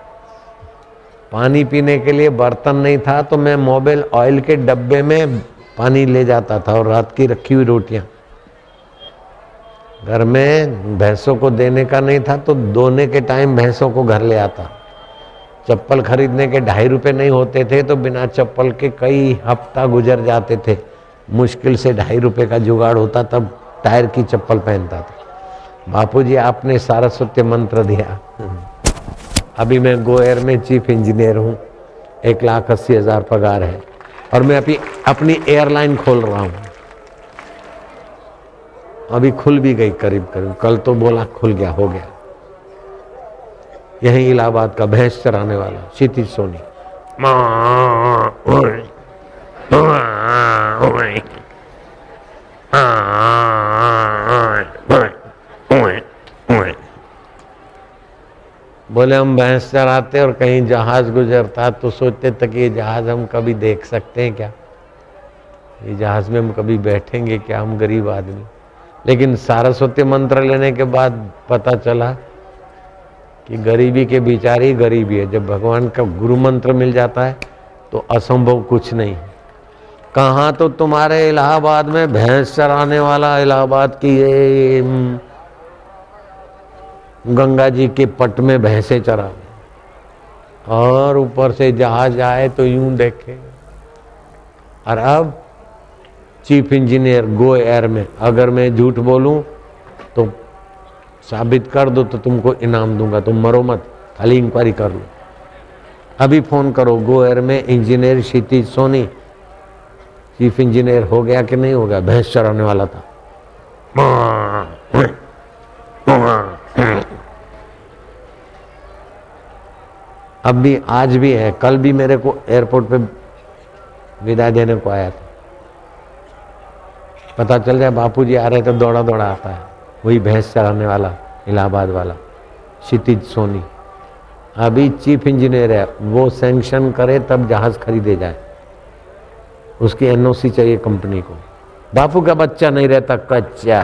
पानी पीने के लिए बर्तन नहीं था तो मैं मोबिल ऑयल के डब्बे में पानी ले जाता था और रात की रखी हुई रोटियां, घर में भैंसों को देने का नहीं था तो दोने के टाइम भैंसों को घर ले आता। चप्पल खरीदने के 2.5 रुपए नहीं होते थे तो बिना चप्पल के कई हफ्ता गुजर जाते थे। मुश्किल से 2.5 रुपए का जुगाड़ होता तब टायर की चप्पल पहनता था। बापूजी आपने सारस्वती मंत्र दिया। अभी मैं गोएयर में चीफ इंजीनियर हूँ, 1,80,000 पगार है और मैं अपनी एयरलाइन खोल रहा हूँ। अभी खुल भी गई करीब करीब, कल तो बोला खुल गया, हो गया। यही इलाहाबाद का भैंस चराने वाला क्षितिज सोनी। बोले हम भैंस चराते और कहीं जहाज गुजरता तो सोचते थे कि ये जहाज हम कभी देख सकते हैं क्या, ये जहाज में हम कभी बैठेंगे क्या, हम गरीब आदमी। लेकिन सारस्वती मंत्र लेने के बाद पता चला कि गरीबी के बिचारी गरीबी है। जब भगवान का गुरु मंत्र मिल जाता है तो असंभव कुछ नहीं। कहाँ तो तुम्हारे इलाहाबाद में भैंस चराने वाला इलाहाबाद की ये गंगा जी के पट में भैंसे चरा और ऊपर से जहाज आए तो यूं देखे। और अब चीफ इंजीनियर गो एयर में, अगर मैं झूठ बोलूं तो साबित कर दो तो तुमको इनाम दूंगा, तुम मरो मत, खाली इंक्वायरी कर लो। अभी फोन करो गो एयर में इंजीनियर क्षितिज सोनी चीफ इंजीनियर हो गया कि नहीं हो गया, भैंस चराने वाला था। अब भी आज भी है, कल भी मेरे को एयरपोर्ट पे विदाई देने को आया था। पता चल जाए बापूजी आ रहे तो दौड़ा दौड़ा आता है, वही भैंस चराने वाला इलाहाबाद वाला क्षितिज सोनी। अभी चीफ इंजीनियर है, वो सैंक्शन करे तब जहाज खरीदे जाए, उसकी एनओसी चाहिए कंपनी को। बापू का बच्चा नहीं रहता कच्चा।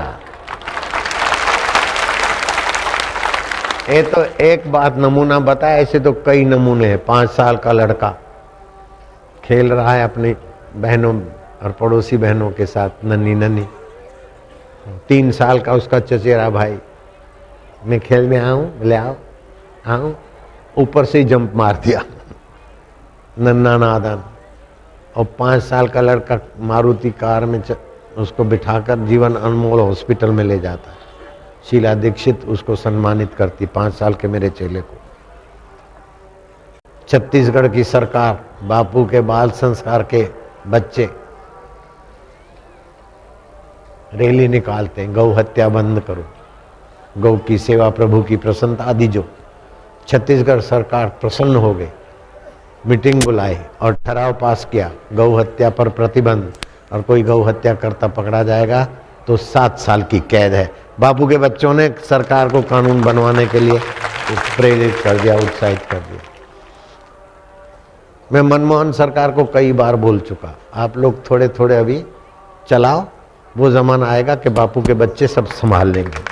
ये तो एक बात नमूना बताया, ऐसे तो कई नमूने हैं। 5 साल का लड़का खेल रहा है अपनी बहनों और पड़ोसी बहनों के साथ, नन्ही नन्ही। 3 साल का उसका चचेरा भाई, मैं खेलने आऊं, ले आओ आऊं, ऊपर से ही जंप मार दिया, नन्ना नादान। और 5 साल का लड़का मारुति कार में उसको बिठाकर जीवन अनमोल हॉस्पिटल में ले जाता है। शीला दीक्षित उसको सम्मानित करती, 5 साल के मेरे चेले को। छत्तीसगढ़ की सरकार बापू के बाल संस्कार के बच्चे रैली निकालते हैं, गौ हत्या बंद करो, गौ की सेवा प्रभु की प्रसन्नता आदि। जो छत्तीसगढ़ सरकार प्रसन्न हो गई, मीटिंग बुलाई और ठराव पास किया गौ हत्या पर प्रतिबंध, और कोई गौ हत्या करता पकड़ा जाएगा तो 7 साल की कैद है। बापू के बच्चों ने सरकार को कानून बनवाने के लिए प्रेरित कर दिया, उत्साहित कर दिया। मैं मनमोहन सरकार को कई बार बोल चुका, आप लोग थोड़े थोड़े अभी चलाओ, वो जमाना आएगा कि बापू के बच्चे सब संभाल लेंगे।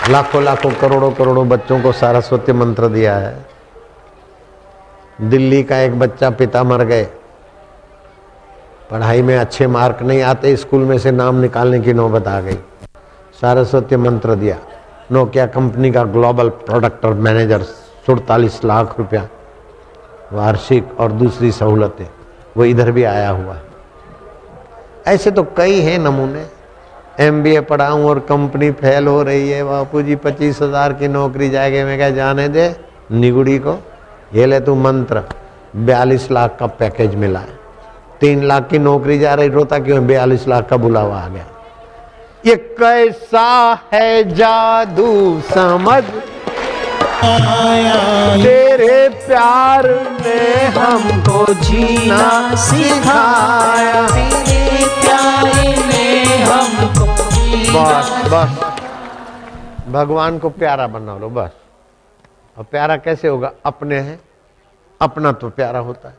लाखों लाखों करोड़ों करोड़ों बच्चों को सारस्वती मंत्र दिया है। दिल्ली का एक बच्चा, पिता मर गए, पढ़ाई में अच्छे मार्क नहीं आते, स्कूल में से नाम निकालने की नौबत आ गई। सारस्वती मंत्र दिया, नोकिया कंपनी का ग्लोबल प्रोडक्ट और मैनेजर, 47 लाख रुपया वार्षिक और दूसरी सहूलतें, वो इधर भी आया हुआ है। ऐसे तो कई हैं नमूने। MBA पढ़ा हूँ और कंपनी फेल हो रही है, बापू जी 25,000 की नौकरी जाएगी। मैं क्या जाने दे निगुड़ी को, ये ले तू मंत्र, 42 लाख का पैकेज मिला है, 3 लाख की नौकरी जा रही, रोता क्यों, 42 लाख का बुलावा आ गया। ये कैसा है जादू समझ आया, तेरे प्यार ने हमको जीना सिखाया, तेरे प्यार ने हमको बस बस भगवान को प्यारा बना लो बस। और प्यारा कैसे होगा, अपने हैं, अपना तो प्यारा होता है।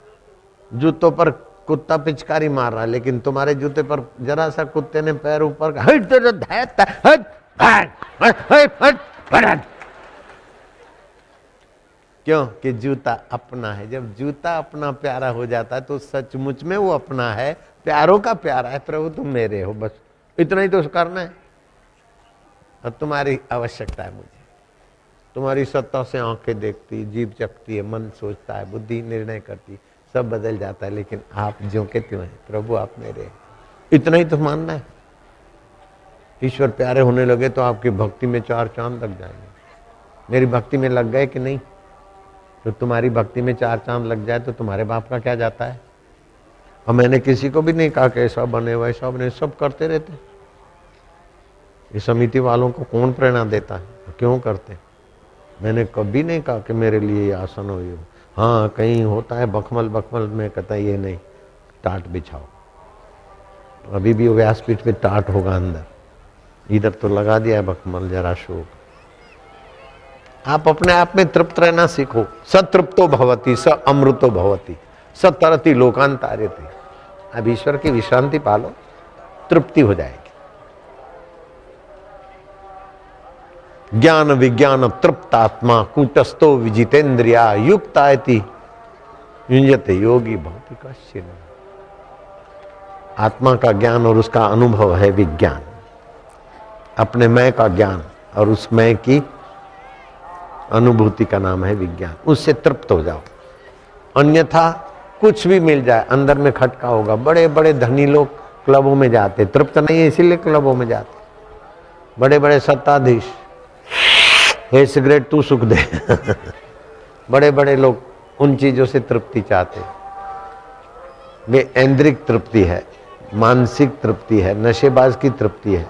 जूतों पर कुत्ता पिचकारी मार रहा है, लेकिन तुम्हारे जूते पर जरा सा कुत्ते ने पैर ऊपर, क्यों कि जूता अपना है। जब जूता अपना प्यारा हो जाता है तो सचमुच में वो अपना है, प्यारों का प्यारा है। प्रभु तुम मेरे हो, बस इतना ही तो करना है। और तुम्हारी आवश्यकता है मुझे, तुम्हारी सत्ता से आंखें देखती, जीभ चखती है, मन सोचता है, बुद्धि निर्णय करती, सब बदल जाता है, लेकिन आप ज्यों के त्यों हैं। प्रभु आप मेरे हैं, इतना ही तो मानना है। ईश्वर प्यारे होने लगे तो आपकी भक्ति में 4 चांद लग जाएंगे। मेरी भक्ति में लग गए कि नहीं? तो तुम्हारी भक्ति में 4 चांद लग जाए तो तुम्हारे बाप का क्या जाता है। और मैंने किसी को भी नहीं कहा कि ऐसा बने वैसा बने, सब करते रहते। ये समिति वालों को कौन प्रेरणा देता है, क्यों करते? मैंने कभी नहीं कहा कि मेरे लिए ये आसन हो, ये हाँ कहीं होता है बखमल बखमल में, कहता ये नहीं, टाट बिछाओ। अभी भी व्यासपीठ पे टाट होगा अंदर, इधर तो लगा दिया है बखमल, जरा शोक। आप अपने आप में तृप्त रहना सीखो। सतृप्तो भवति स अमृतो भवति स तरति लोकांतार्यते। अब ईश्वर की विश्रांति पालो, तृप्ति हो जाएगी। ज्ञान विज्ञान तृप्तात्मा कूटस्थो विजितेन्द्रिया युक्तायति युञ्जते योगी भौतिकस्य। आत्मा का ज्ञान और उसका अनुभव है विज्ञान, अपने मैं का ज्ञान और उस मैं की अनुभूति का नाम है विज्ञान। उससे तृप्त हो जाओ, अन्यथा कुछ भी मिल जाए अंदर में खटका होगा। बड़े बड़े धनी लोग क्लबों में जाते, तृप्त नहीं है इसीलिए क्लबों में जाते। बड़े बड़े सत्ताधीश, हे सिगरेट तू सुख दे बड़े बड़े लोग उन चीजों से तृप्ति चाहते। वे ऐन्द्रिक तृप्ति है, मानसिक तृप्ति है, नशेबाज की तृप्ति है,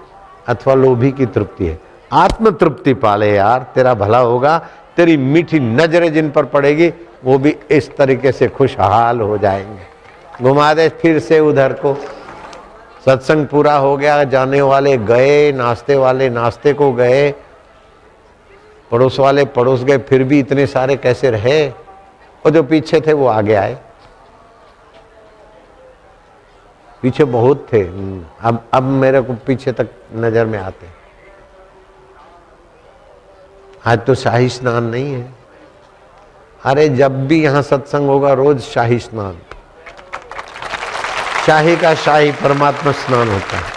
अथवा लोभी की तृप्ति है। आत्म तृप्ति पाले यार, तेरा भला होगा। तेरी मीठी नजरें जिन पर पड़ेगी वो भी इस तरीके से खुशहाल हो जाएंगे। घुमा दे फिर से उधर को। सत्संग पूरा हो गया, जाने वाले गए, नाश्ते वाले नाश्ते को गए, पड़ोस वाले पड़ोस गए, फिर भी इतने सारे कैसे रहे। और जो पीछे थे वो आगे आए, पीछे बहुत थे, अब मेरे को पीछे तक नजर में आते। आज तो शाही स्नान नहीं है। अरे जब भी यहां सत्संग होगा रोज शाही स्नान, शाही का शाही परमात्मा स्नान होता है।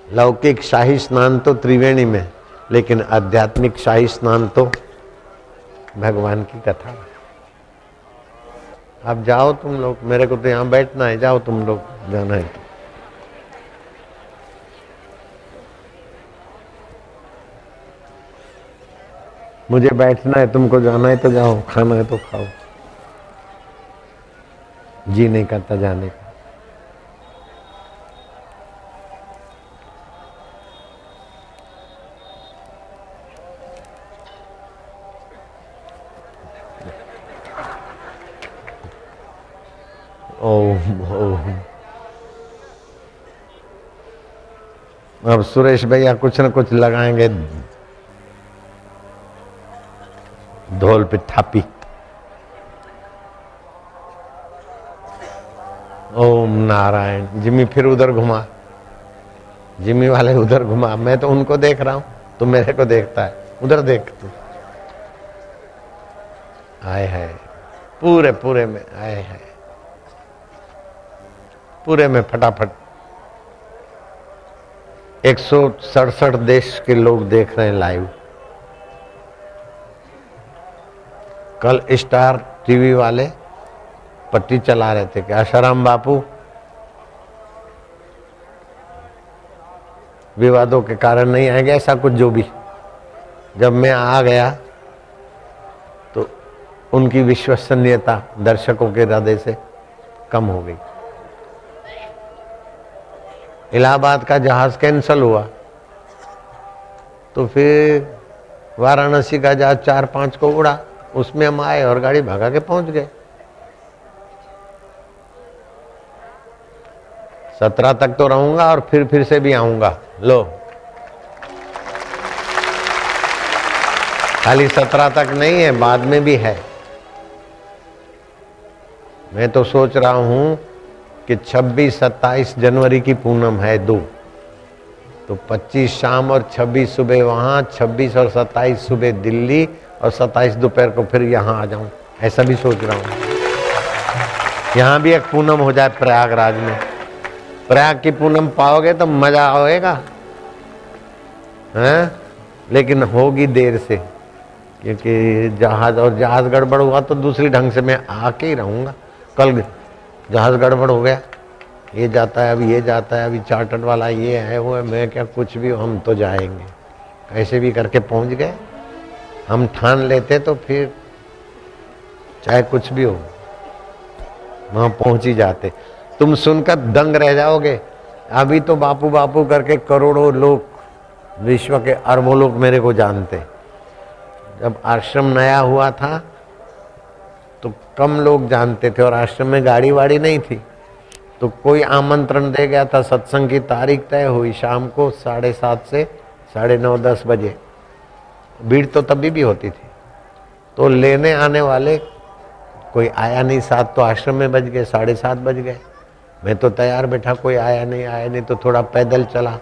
लौकिक शाही स्नान तो त्रिवेणी में, लेकिन आध्यात्मिक शाही स्नान तो भगवान की कथा। अब जाओ तुम लोग, मेरे को तो यहां बैठना है, जाओ तुम लोग, जाना है तो। मुझे बैठना है, तुमको जाना है तो जाओ, खाना है तो खाओ। जी नहीं करता जाने का। अब सुरेश भैया कुछ न कुछ लगाएंगे, ढोल पे थापी। ओम नारायण। जिम्मी फिर उधर घुमा, जिम्मी वाले उधर घुमा। मैं तो उनको देख रहा हूं, तू मेरे को देखता है। उधर देख तू। आए है पूरे पूरे में आए है। पूरे में फटाफट 167 देश के लोग देख रहे हैं लाइव। कल स्टार टीवी वाले पट्टी चला रहे थे कि आशाराम बापू विवादों के कारण नहीं आएंगे, ऐसा कुछ जो भी। जब मैं आ गया तो उनकी विश्वसनीयता दर्शकों के हृदय से कम हो गई। इलाहाबाद का जहाज कैंसल हुआ तो फिर वाराणसी का जहाज 4-5 को उड़ा, उसमें हम आए और गाड़ी भगा के पहुंच गए। 17 तक तो रहूंगा और फिर से भी आऊंगा। लो, खाली 17 तक नहीं है, बाद में भी है। मैं तो सोच रहा हूं कि 26-27 जनवरी की पूनम है 2, तो 25 शाम और 26 सुबह वहां, 26 और 27 सुबह दिल्ली और 27 दोपहर को फिर यहां आ जाऊं, ऐसा भी सोच रहा हूं। यहां भी एक पूनम हो जाए प्रयागराज में। प्रयाग की पूनम पाओगे तो मजा आएगा, हैं? लेकिन होगी देर से, क्योंकि जहाज गड़बड़ हुआ तो दूसरी ढंग से मैं आके ही रहूंगा। कल जहाज गड़बड़ हो गया, ये जाता है, अभी ये जाता है, अभी चार्टर्ड वाला ये है वो है। मैं क्या, कुछ भी, हम तो जाएंगे, कैसे भी करके पहुंच गए। हम ठान लेते तो फिर चाहे कुछ भी हो वहां पहुंच ही जाते। तुम सुनकर दंग रह जाओगे। अभी तो बापू बापू करके करोड़ों लोग, विश्व के अरबों लोग मेरे को जानते। जब आश्रम नया हुआ था तो कम लोग जानते थे और आश्रम में गाड़ी वाड़ी नहीं थी, तो कोई आमंत्रण दे गया था। सत्संग की तारीख तय हुई शाम को 7:30 से 9:30-10 बजे। भीड़ तो तभी भी होती थी। तो लेने आने वाले कोई आया नहीं, 7 तो आश्रम में बज गए, 7:30 बज गए। मैं तो तैयार बैठा, कोई आया नहीं तो थोड़ा पैदल चला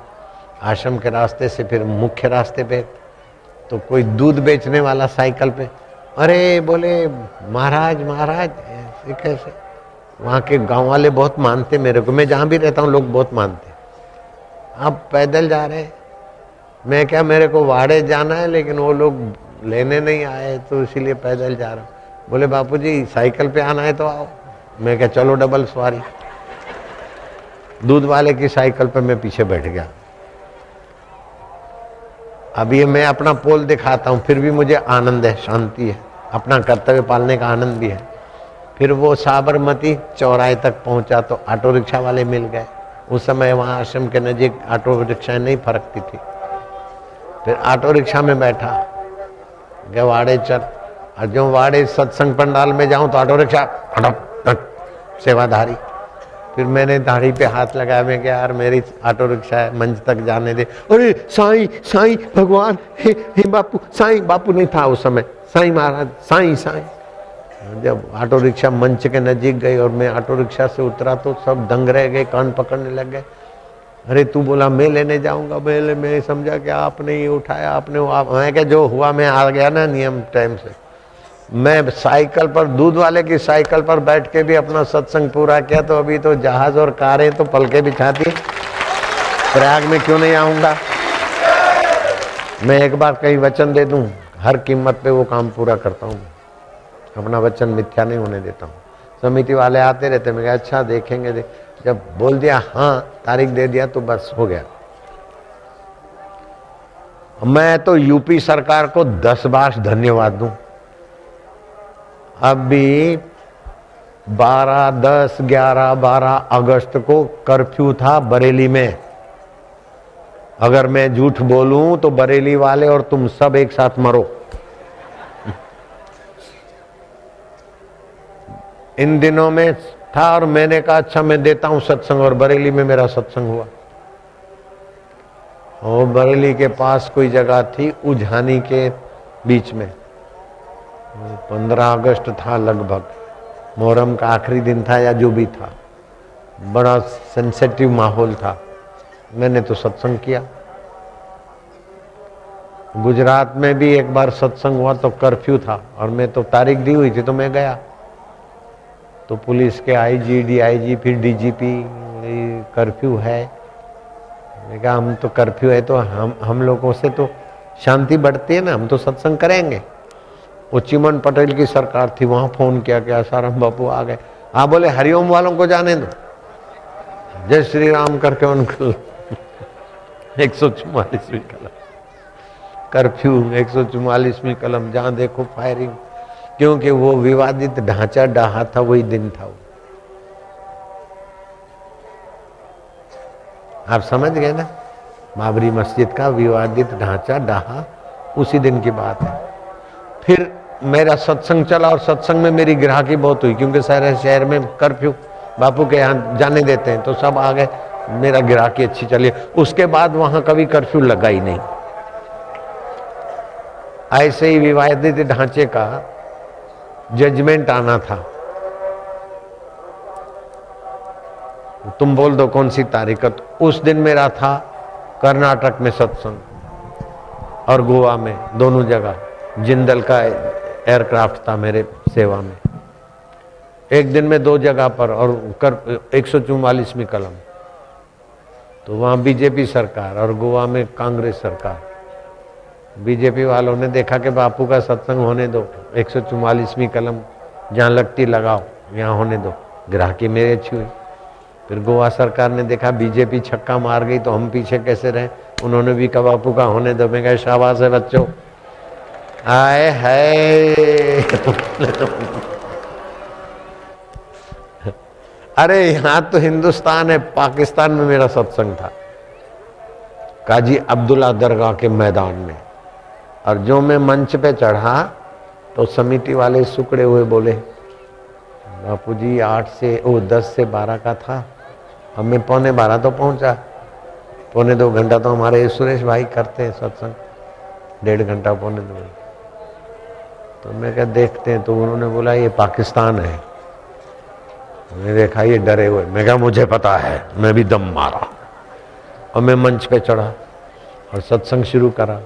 आश्रम के रास्ते से, फिर मुख्य रास्ते पे। तो कोई दूध बेचने वाला साइकिल पे, अरे बोले महाराज ऐसे कैसे। वहाँ के गांव वाले बहुत मानते मेरे को, मैं जहाँ भी रहता हूँ लोग बहुत मानते। अब पैदल जा रहे, मैं क्या, मेरे को वाड़े जाना है, लेकिन वो लोग लेने नहीं आए तो इसीलिए पैदल जा रहा हूँ। बोले बापूजी साइकिल पे आना है तो आओ। मैं क्या, चलो डबल सवारी। दूध वाले की साइकिल पे मैं पीछे बैठ गया। अब ये मैं अपना पोल दिखाता हूँ, फिर भी मुझे आनंद है, शांति है, अपना कर्तव्य पालने का आनंद भी है। फिर वो साबरमती चौराहे तक पहुंचा तो ऑटो रिक्शा वाले मिल गए। उस समय वहाँ आश्रम के नजीक ऑटो रिक्शा नहीं फरकती थी। फिर ऑटो रिक्शा में बैठा, गया वाड़े चल। और जो वाड़े सत्संग पंडाल में जाऊं तो ऑटो रिक्शा सेवाधारी। फिर मैंने दाढ़ी पे हाथ लगाया, मैं क्या यार मेरी ऑटो रिक्शा है, मंच तक जाने दे। अरे साईं भगवान, हे बापू। साईं बापू नहीं था उस समय, साईं महाराज, साईं। जब ऑटो रिक्शा मंच के नजीक गई और मैं ऑटो रिक्शा से उतरा तो सब दंग रह गए, कान पकड़ने लग गए। अरे तू बोला मैं लेने जाऊंगा, मैं समझा कि आपने ही उठाया, आपने। मैं क्या, जो हुआ मैं आ गया ना नियम टाइम से। मैं साइकिल पर, दूध वाले की साइकिल पर बैठ के भी अपना सत्संग पूरा किया। तो अभी तो जहाज और कारें तो पलके बिछाती, प्रयाग में क्यों नहीं आऊंगा। मैं एक बार कहीं वचन दे दूं, हर कीमत पे वो काम पूरा करता हूं। अपना वचन मिथ्या नहीं होने देता हूं। समिति वाले आते रहते, मैं कहा अच्छा देखेंगे। जब बोल दिया, हाँ तारीख दे दिया, तो बस हो गया। मैं तो यूपी सरकार को 10 बार धन्यवाद दूं। अभी 12, 10, 11, 12 अगस्त को कर्फ्यू था बरेली में। अगर मैं झूठ बोलूं तो बरेली वाले और तुम सब एक साथ मरो। इन दिनों में था और मैंने कहा अच्छा मैं देता हूं सत्संग, और बरेली में मेरा सत्संग हुआ। और बरेली के पास कोई जगह थी उझानी के बीच में, 15 अगस्त था लगभग, मुहर्रम का आखिरी दिन था या जो भी था। बड़ा सेंसिटिव माहौल था। मैंने तो सत्संग किया। गुजरात में भी एक बार सत्संग हुआ तो कर्फ्यू था और मैं तो तारीख दी हुई थी तो मैं गया। तो पुलिस के आईजी, डीआईजी, फिर डीजीपी, कर्फ्यू है। मैंने कहा हम तो कर्फ्यू है तो हम लोगों से तो शांति बढ़ती है ना, हम तो सत्संग करेंगे। वो चिमन पटेल की सरकार थी, वहां फोन किया कि आसाराम बापू आ गए। हाँ बोले हरिओम वालों को जाने दो, जय श्री राम करके उनको 144वीं कलम कर्फ्यू, 144वीं कलम, जहां देखो फायरिंग, क्योंकि वो विवादित ढांचा डाहा था, वही दिन था वो। आप समझ गए ना, बाबरी मस्जिद का विवादित ढांचा डाहा उसी दिन की बात है। फिर मेरा सत्संग चला और सत्संग में मेरी ग्राहकी बहुत हुई, क्योंकि सारे शहर में कर्फ्यू, बापू के यहाँ जाने देते हैं तो सब आ गए, मेरा ग्राहकी अच्छी चली। उसके बाद वहां कभी कर्फ्यू लगा ही नहीं। ऐसे ही विवादित ढांचे का जजमेंट आना था। तुम बोल दो कौन सी तारीख। उस दिन मेरा था कर्नाटक में सत्संग और गोवा में, दोनों जगह जिंदल का एयरक्राफ्ट था मेरे सेवा में। एक दिन में 2 जगह पर, और 144वीं कलम। तो वहाँ बीजेपी सरकार और गोवा में कांग्रेस सरकार। बीजेपी वालों ने देखा कि बापू का सत्संग होने दो, 144वीं कलम जहाँ लगती लगाओ, यहाँ होने दो, ग्राहकी मेरी अच्छी हुई। फिर गोवा सरकार ने देखा बीजेपी छक्का मार गई तो हम पीछे कैसे रहे, उन्होंने भी कहा बापू का होने दो। मैं कहा शाबाश है बच्चों, आए है। अरे यहाँ तो हिंदुस्तान है, पाकिस्तान में मेरा सत्संग था काजी अब्दुल्ला दरगाह के मैदान में। और जो मैं मंच पे चढ़ा तो समिति वाले सुकड़े हुए बोले बापू जी 10 से 12 का था, हमें 11:15 तो पहुंचा, 1.25 घंटा तो हमारे सुरेश भाई करते हैं सत्संग, 1.5 घंटा 1.25 घंटा। तो मैं क्या देखते हैं, तो उन्होंने बोला ये पाकिस्तान है। मैंने देखा ये डरे हुए, मैं क्या मुझे पता है, मैं भी दम मारा और मैं मंच पे चढ़ा और सत्संग शुरू करा।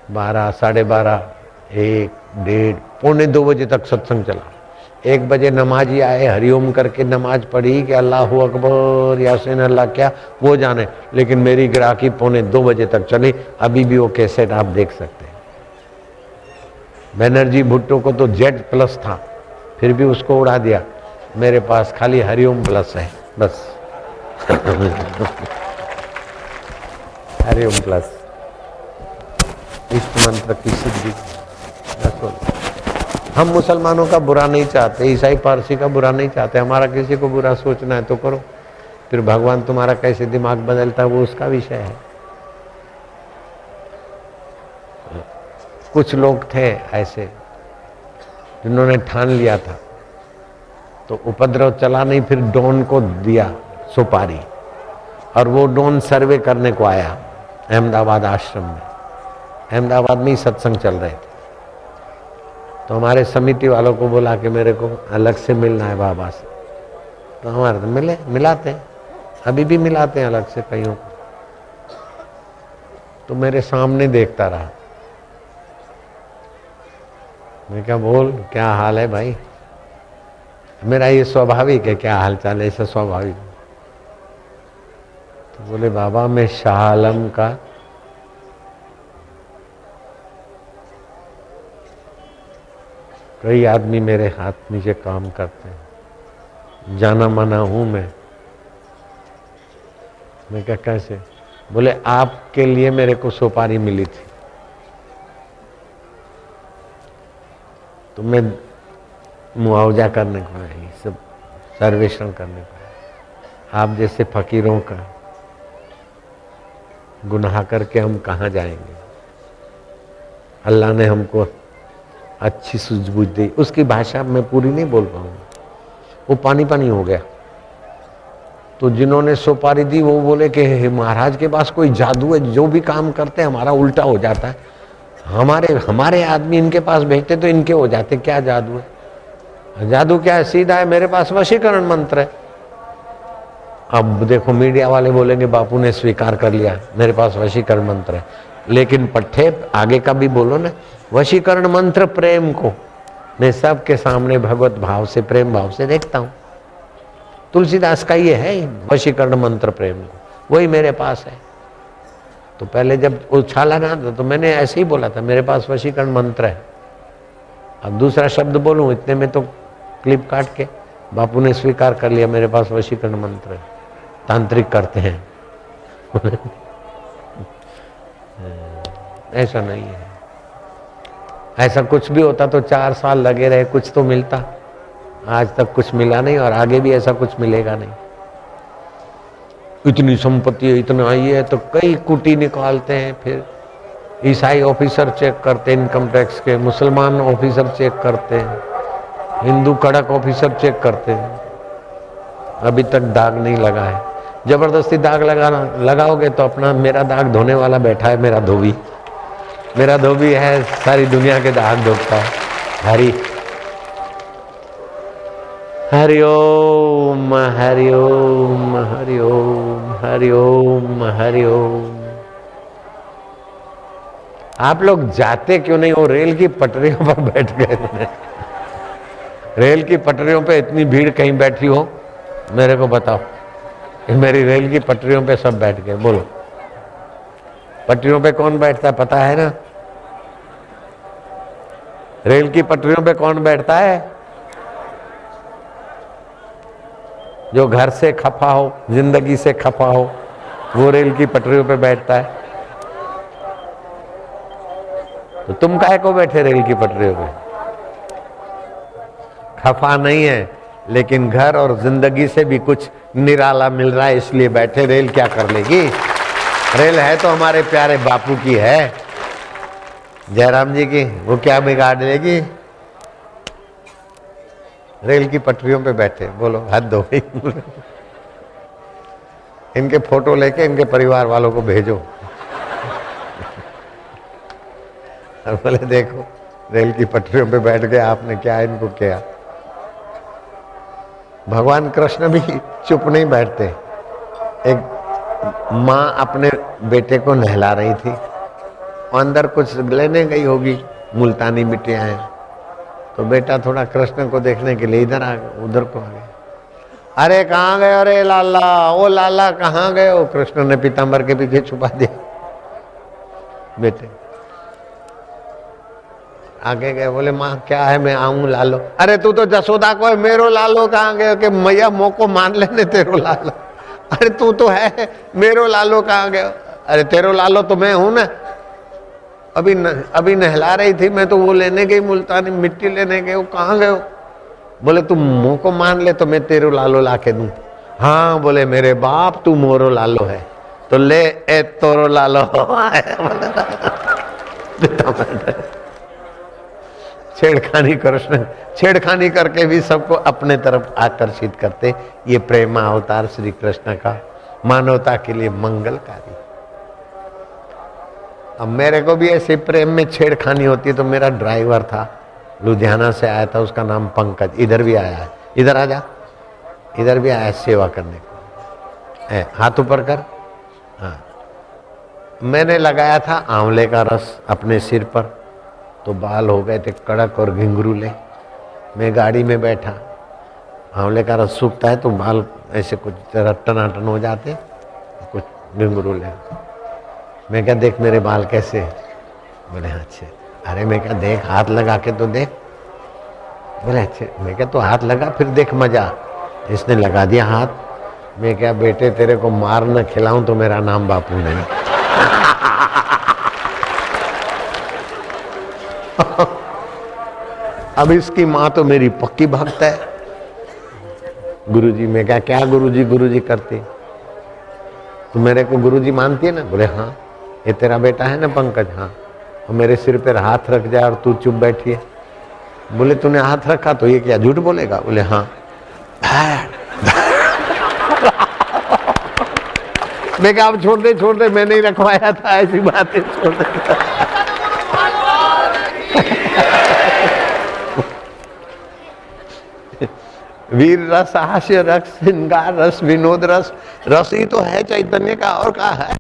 12, 12:30, 1, 1:30, 1:45 बजे तक सत्संग चला। 1 बजे नमाजी आए, हरिओम करके नमाज पढ़ी कि अल्लाह अकबर यासीन अल्लाह क्या वो जाने, लेकिन मेरी ग्राहकी 1:45 बजे तक चली। अभी भी वो कैसेट आप देख सकते हैं। बनर्जी भुट्टो को तो Z+ था, फिर भी उसको उड़ा दिया। मेरे पास खाली हरिओम प्लस है बस। हरिओम प्लस, इष्ट मंत्र की सिद्धि। हम मुसलमानों का बुरा नहीं चाहते, ईसाई पारसी का बुरा नहीं चाहते, हमारा किसी को बुरा सोचना है तो करो, फिर भगवान तुम्हारा कैसे दिमाग बदलता है वो उसका विषय है। कुछ लोग थे ऐसे जिन्होंने ठान लिया था, तो उपद्रव चला नहीं, फिर डॉन को दिया सुपारी, और वो डॉन सर्वे करने को आया अहमदाबाद आश्रम में। अहमदाबाद में ही सत्संग चल रहे थे, तो हमारे समिति वालों को बोला कि मेरे को अलग से मिलना है बाबा से। तो हमारे तो मिलाते हैं, अभी भी मिलाते हैं अलग से कईयों को। तो मेरे सामने देखता रहा। मैं क्या बोल, क्या हाल है भाई? मेरा ये स्वाभाविक है, क्या हाल चाल है, ऐसा स्वाभाविक। तो बोले बाबा मैं शाह आलम का कई आदमी मेरे हाथ नीचे काम करते हैं, जाना माना हूं मैं क्या कैसे? बोले आपके लिए मेरे को सुपारी मिली थी, तो मैं मुआवजा करने को है, सब सर्वेक्षण करने को है। आप जैसे फकीरों का गुनाह करके हम कहाँ जाएंगे? अल्लाह ने हमको अच्छी सूझबूझ दी। उसकी भाषा मैं पूरी नहीं बोल पाऊंगा, वो पानी पानी हो गया। तो जिन्होंने सुपारी दी वो बोले कि महाराज के पास कोई जादू है, जो भी काम करते हैं हमारा उल्टा हो जाता है, हमारे आदमी इनके पास भेजते तो इनके हो जाते। क्या जादू है? जादू क्या है? सीधा है, मेरे पास वशीकरण मंत्र है। अब देखो मीडिया वाले बोलेंगे बापू ने स्वीकार कर लिया मेरे पास वशीकरण मंत्र है, लेकिन पट्टे आगे का भी बोलो ना। वशीकरण मंत्र प्रेम को मैं सबके सामने भगवत भाव से, प्रेम भाव से देखता हूं। तुलसीदास का ये है वशीकरण मंत्र प्रेम, वही मेरे पास है। तो पहले जब उछाला ना तो मैंने ऐसे ही बोला था, मेरे पास वशीकरण मंत्र है। अब दूसरा शब्द बोलूं इतने में तो क्लिप काट के बापू ने स्वीकार कर लिया, मेरे पास वशीकरण मंत्र है, तांत्रिक करते हैं। ऐसा नहीं है, ऐसा कुछ भी होता तो 4 साल लगे रहे, कुछ तो मिलता। आज तक कुछ मिला नहीं और आगे भी ऐसा कुछ मिलेगा नहीं। इतनी संपत्ति है, इतना ये है, तो कई कुटी निकालते हैं, फिर ईसाई ऑफिसर चेक करते हैं इनकम टैक्स के, मुसलमान ऑफिसर चेक करते हैं, हिंदू कड़क ऑफिसर चेक करते हैं, अभी तक दाग नहीं लगा है। जबरदस्ती दाग लगाओगे तो अपना, मेरा दाग धोने वाला बैठा है, मेरा धोबी है, सारी दुनिया के दाग धोता है। हरि ओम हरि ओम हरि ओम हरि ओम हरि ओम। आप लोग जाते क्यों नहीं हो? रेल की पटरियों पर बैठ गए। रेल की पटरियों पे इतनी भीड़ कहीं बैठी हो, मेरे को बताओ। मेरी रेल की पटरियों पे सब बैठ गए। बोलो, पटरियों पे कौन बैठता है पता है ना? रेल की पटरियों पे कौन बैठता है? जो घर से खफा हो, जिंदगी से खफा हो, वो रेल की पटरियों पे बैठता है। तो तुम काहे को बैठे रेल की पटरियों पे? खफा नहीं है, लेकिन घर और जिंदगी से भी कुछ निराला मिल रहा है, इसलिए बैठे। रेल क्या कर लेगी? रेल है तो हमारे प्यारे बापू की है, जयराम जी की, वो क्या बिगाड़ लेगी? रेल की पटरियों पे बैठे। बोलो, हद हो गई। इनके फोटो लेके इनके परिवार वालों को भेजो। बोले देखो, रेल की पटरियों पे बैठ गए, आपने क्या इनको किया? भगवान कृष्ण भी चुप नहीं बैठते। एक माँ अपने बेटे को नहला रही थी, अंदर कुछ लेने गई होगी, मुल्तानी मिट्टियां हैं, तो बेटा थोड़ा कृष्ण को देखने के लिए इधर आ गया, उधर को आ गया। अरे कहाँ गए? अरे लाला, ओ लाला कहाँ गए हो? कृष्ण ने पीताम्बर के पीछे छुपा दिया। बेटे आगे गए, बोले माँ क्या है, मैं आऊं लालो। अरे तू तो जसोदा को है, मेरो लालो कहाँ गए? कि मैया मोको मान लेने तेरो लालो। अरे तू तो है, मेरो लालो कहाँ गए? अरे तेरो लालो तो मैं हूं ना। अभी नहला रही थी मैं, तो वो लेने गई, मुल्तानी मिट्टी लेने गए, वो कहाँ गए? बोले तू मुंह को मान ले तो मैं तेरो लालो लाके दूं। हाँ, बोले मेरे बाप तू मोरो लालो है, तो ले ए तोरो लालो। छेड़खानी कृष्ण, छेड़खानी करके भी सबको अपने तरफ आकर्षित करते। ये प्रेम अवतार श्री कृष्ण का मानवता के लिए मंगलकारी। अब मेरे को भी ऐसे प्रेम में छेड़खानी होती है। तो मेरा ड्राइवर था, लुधियाना से आया था, उसका नाम पंकज, इधर भी आया है, इधर आ जा, इधर भी आया सेवा करने को। हाथ ऊपर कर। हाँ, मैंने लगाया था आंवले का रस अपने सिर पर, तो बाल हो गए थे कड़क और घिंगरूले। मैं गाड़ी में बैठा, आंवले का रस सूखता है तो बाल ऐसे कुछ टनाटन हो जाते, कुछ घिंगरूले। मैं क्या देख मेरे बाल कैसे? बोले अच्छे। अरे मैं क्या देख, हाथ लगा के तो देख। बोले अच्छे। मैं क्या तो हाथ लगा फिर देख मजा। इसने लगा दिया हाथ। मैं क्या बेटे तेरे को मार न खिलाऊं तो मेरा नाम बापू नहीं। अब इसकी माँ तो मेरी पक्की भक्त है। गुरुजी, मैं क्या गुरुजी करती? तू मेरे को गुरुजी मानती है ना? बोले हाँ। ये तेरा बेटा है ना पंकज? हाँ। और मेरे सिर पर हाथ रख जाए और तू चुप बैठी है। बोले तूने हाथ रखा तो ये क्या झूठ बोलेगा? बोले हाँ। मैं क्या अब छोड़ दे, मैं नहीं रखवाया था, ऐसी बातें छोड़ दे। वीर रस, हास्य रस, श्रृंगार रस, विनोद रस, रस ही तो है चैतन्य का, और क्या है?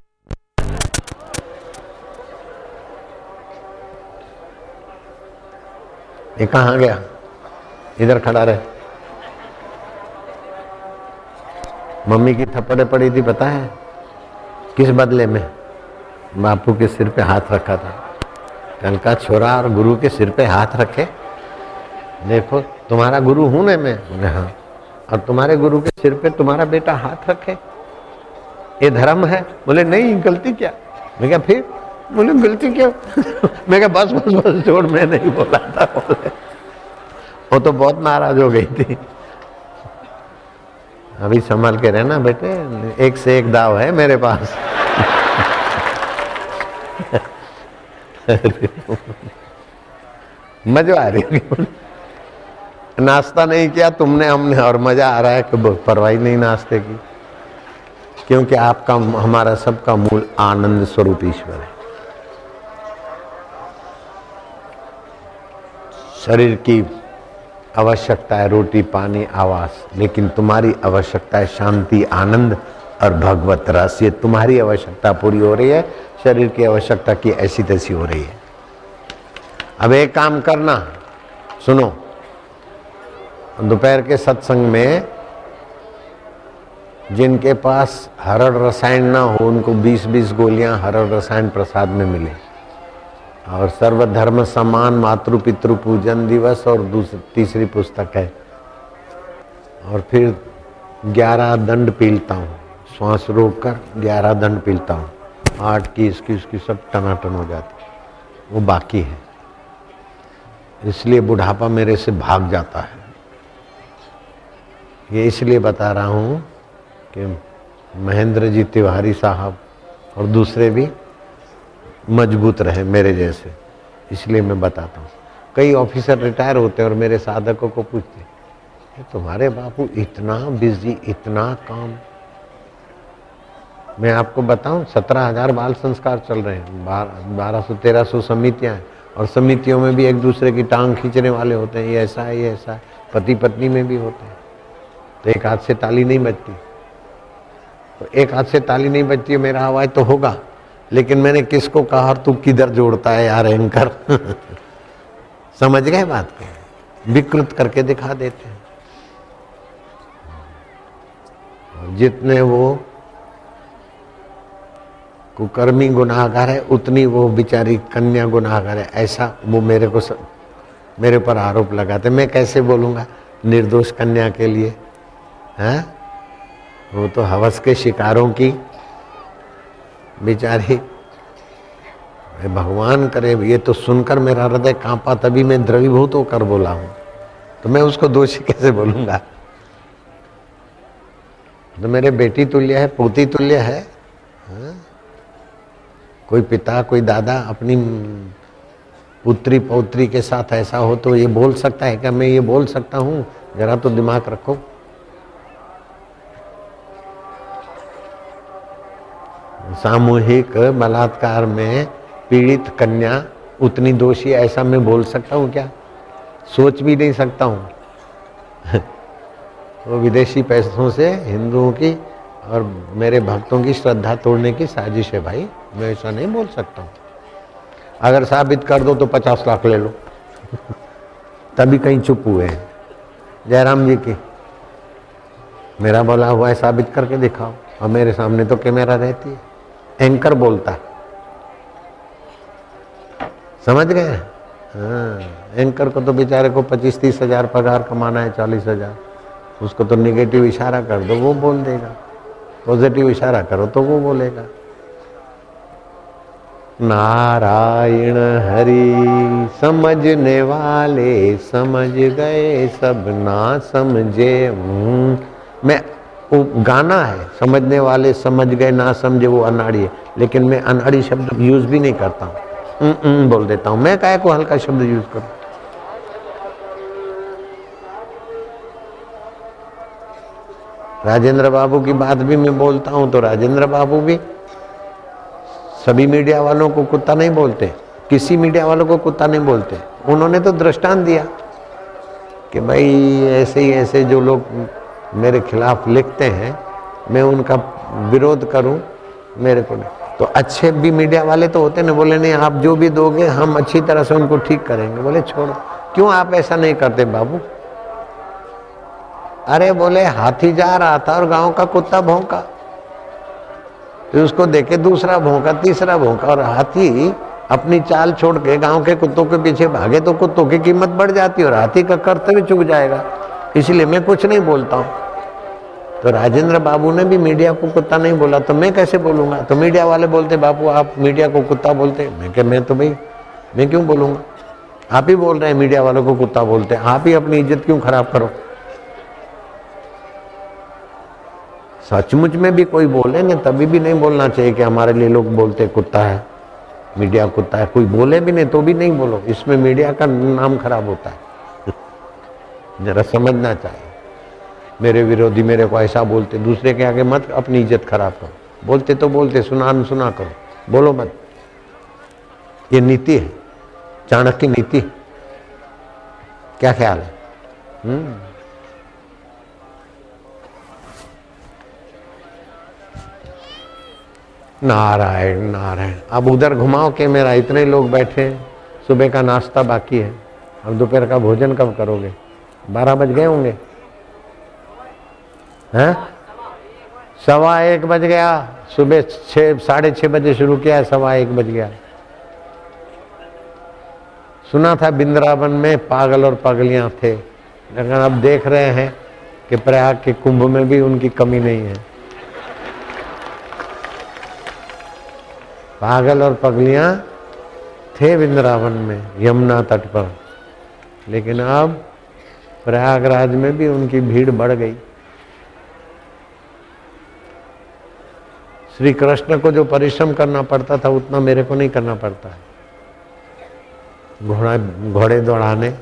ये कहाँ गया? इधर खड़ा रहे। मम्मी की थप्पड़े पड़ी थी पता है किस बदले में? बापू के सिर पे हाथ रखा था। कल का छोरा और गुरु के सिर पे हाथ रखे, देखो तुम्हारा गुरु हूं ना मैं? बोले हाँ। और तुम्हारे गुरु के सिर पे तुम्हारा बेटा हाथ रखे, ये धर्म है? बोले नहीं, गलती क्या? मैं क्या फिर? बोले गलती क्या? मैं क्या बस बस बस छोड़, मैं नहीं बोला था। बोले वो तो बहुत नाराज हो गई थी। अभी संभाल के रहना बेटे, एक से एक दाव है मेरे पास। मजा आ रही है। नाश्ता नहीं किया तुमने, हमने, और मजा आ रहा है कि परवाही नहीं नाश्ते की, क्योंकि आपका हमारा सबका मूल आनंद स्वरूप ईश्वर है। शरीर की आवश्यकता है रोटी पानी आवास, लेकिन तुम्हारी आवश्यकता है शांति आनंद और भगवत रस। ये तुम्हारी आवश्यकता पूरी हो रही है, शरीर की आवश्यकता की ऐसी तैसी हो रही है। अब एक काम करना, सुनो, दोपहर के सत्संग में जिनके पास हरड़ रसायन ना हो उनको 20-20 गोलियां हरड़ रसायन प्रसाद में मिले, और सर्वधर्म समान मातृ पितृ पूजन दिवस और तीसरी पुस्तक है। और फिर 11 दंड पीलता हूँ, श्वास रोक कर 11 दंड पीलता हूँ, 8 की इसकी सब टनाटन हो जाती, वो बाकी है। इसलिए बुढ़ापा मेरे से भाग जाता है। ये इसलिए बता रहा हूँ कि महेंद्र जी तिवारी साहब और दूसरे भी मजबूत रहे मेरे जैसे, इसलिए मैं बताता हूँ। कई ऑफिसर रिटायर होते हैं और मेरे साधकों को पूछते तुम्हारे बापू इतना बिजी, इतना काम। मैं आपको बताऊं 17,000 बाल संस्कार चल रहे हैं, 1200-1300 समितियां हैं, और समितियों में भी एक दूसरे की टांग खींचने वाले होते हैं, ये ऐसा है ये ऐसा है, पति पत्नी में भी होते हैं। तो एक हाथ से ताली नहीं बजती, तो एक हाथ से ताली नहीं बजती है, मेरा आवाज तो होगा, लेकिन मैंने किसको कहा और तू किधर जोड़ता है यार एंकर। समझ गए बात को? विकृत करके दिखा देते हैं। जितने वो कुकर्मी गुनाहगार है उतनी वो बेचारी कन्या गुनाहगार है, ऐसा वो मेरे पर आरोप लगाते। मैं कैसे बोलूंगा निर्दोष कन्या के लिए? हैं? वो तो हवस के शिकारों की बेचारी। भगवान करे, ये तो सुनकर मेरा हृदय कांपा, तभी मैं द्रवीभूत होकर बोला हूं, तो मैं उसको दोषी कैसे बोलूंगा? तो मेरे बेटी तुल्य है, पोती तुल्य है। हाँ? कोई पिता कोई दादा अपनी पुत्री पौत्री के साथ ऐसा हो तो ये बोल सकता है क्या? मैं ये बोल सकता हूं? जरा तो दिमाग रखो। सामूहिक बलात्कार में पीड़ित कन्या उतनी दोषी, ऐसा मैं बोल सकता हूँ क्या? सोच भी नहीं सकता हूँ। वो विदेशी पैसों से हिंदुओं की और मेरे भक्तों की श्रद्धा तोड़ने की साजिश है भाई, मैं ऐसा नहीं बोल सकता हूँ। अगर साबित कर दो तो 50 लाख ले लो। तभी कहीं चुप हुए हैं। जयराम जी की मेरा बोला हुआ है साबित करके दिखाओ, और मेरे सामने तो कैमरा रहती है, एंकर बोलता है। समझ गए? हाँ, एंकर को तो बेचारे को 25-30 हजार पगार कमाना है, 40,000। उसको तो निगेटिव इशारा कर दो वो बोल देगा, पॉजिटिव इशारा करो तो वो बोलेगा। नारायण हरि समझने वाले समझ गए, सब ना समझे। मैं वो गाना है, समझने वाले समझ गए ना समझे, वो अनाड़ी है, लेकिन मैं अनाड़ी शब्द यूज भी नहीं करता हूँ, बोल देता हूँ। मैं काहे को हल्का शब्द यूज करूं? राजेंद्र बाबू की बात भी मैं बोलता हूं तो राजेंद्र बाबू भी सभी मीडिया वालों को कुत्ता नहीं बोलते, किसी मीडिया वालों को कुत्ता नहीं बोलते। उन्होंने तो दृष्टांत दिया कि भाई ऐसे ही ऐसे जो लोग मेरे खिलाफ लिखते हैं मैं उनका विरोध करूं, मेरे को नहीं। तो अच्छे भी मीडिया वाले तो होते ना, बोले नहीं आप जो भी दोगे हम अच्छी तरह से उनको ठीक करेंगे। बोले छोड़ो, क्यों आप ऐसा नहीं करते बाबू? अरे बोले हाथी जा रहा था और गांव का कुत्ता भौंका, फिर उसको देखे दूसरा भौंका, तीसरा भौंका, और हाथी अपनी चाल छोड़ के गांव के कुत्तों के पीछे भागे तो कुत्तों की कीमत बढ़ जाती है और हाथी का कर्तव्य चूक जाएगा, इसलिए मैं कुछ नहीं बोलता हूं। तो राजेंद्र बाबू ने भी मीडिया को कुत्ता नहीं बोला, तो मैं कैसे बोलूंगा? तो मीडिया वाले बोलते बापू आप मीडिया को कुत्ता बोलते। मैं तो भाई मैं क्यों बोलूंगा? आप ही बोल रहे हैं मीडिया वालों को कुत्ता बोलते हैं, आप ही अपनी इज्जत क्यों खराब करो? सचमुच में भी कोई बोले ना तभी भी नहीं बोलना चाहिए कि हमारे लिए लोग बोलते कुत्ता है, मीडिया कुत्ता है। कोई बोले भी नहीं तो भी नहीं बोलो, इसमें मीडिया का नाम खराब होता है। जरा समझना चाहिए। मेरे विरोधी मेरे को ऐसा बोलते, दूसरे के आगे मत अपनी इज्जत खराब करो। बोलते तो बोलते, सुना करो, बोलो मत। ये नीति है, चाणक्य नीति। क्या ख्याल है? नारायण नारायण। अब उधर घुमाओ के मेरा, इतने लोग बैठे, सुबह का नाश्ता बाकी है, अब दोपहर का भोजन कब करोगे? 12 बज गए होंगे हैं? 1:15 बज गया। सुबह 6-6:30 बजे शुरू किया है, 1:15 बज गया। सुना था वृंदावन में पागल और पागलियां थे, लेकिन अब देख रहे हैं कि प्रयाग के कुंभ में भी उनकी कमी नहीं है। पागल और पगलियां थे वृंदावन में यमुना तट पर, लेकिन अब प्रयागराज में भी उनकी भीड़ बढ़ गई। श्री कृष्ण को जो परिश्रम करना पड़ता था उतना मेरे को नहीं करना पड़ता है। घोड़े दौड़ाने,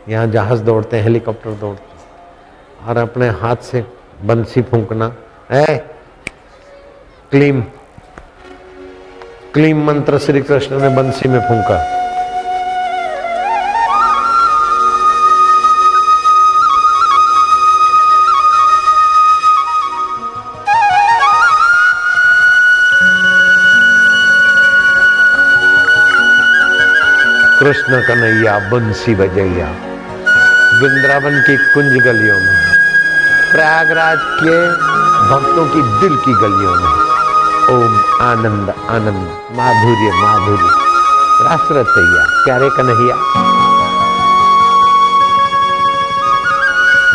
यहाँ जहाज दौड़ते हैं, हेलीकॉप्टर दौड़ते हैं, और अपने हाथ से बंसी फूंकना। क्लीम क्लीम मंत्र श्री कृष्ण ने बंसी में फूंका। कृष्ण कन्हैया बंसी बजैया। वृंदावन की कुंज गलियों में, प्रयागराज के भक्तों की दिल की गलियों में ओम आनंद आनंद, माधुर्य माधुर्य, रस रचैया, प्यारे कन्हैया।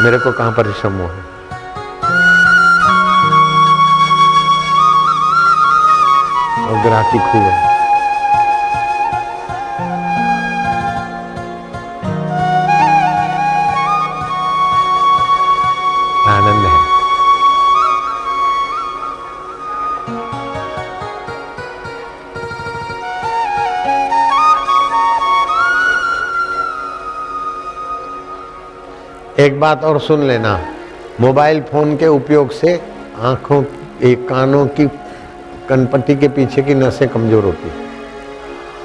मेरे को कहां परिश्रम हो है? और ग्राहकी खूब है। आनंद है। एक बात और सुन लेना, मोबाइल फोन के उपयोग से आंखों, कानों की कनपट्टी के पीछे की नसें कमजोर होती है,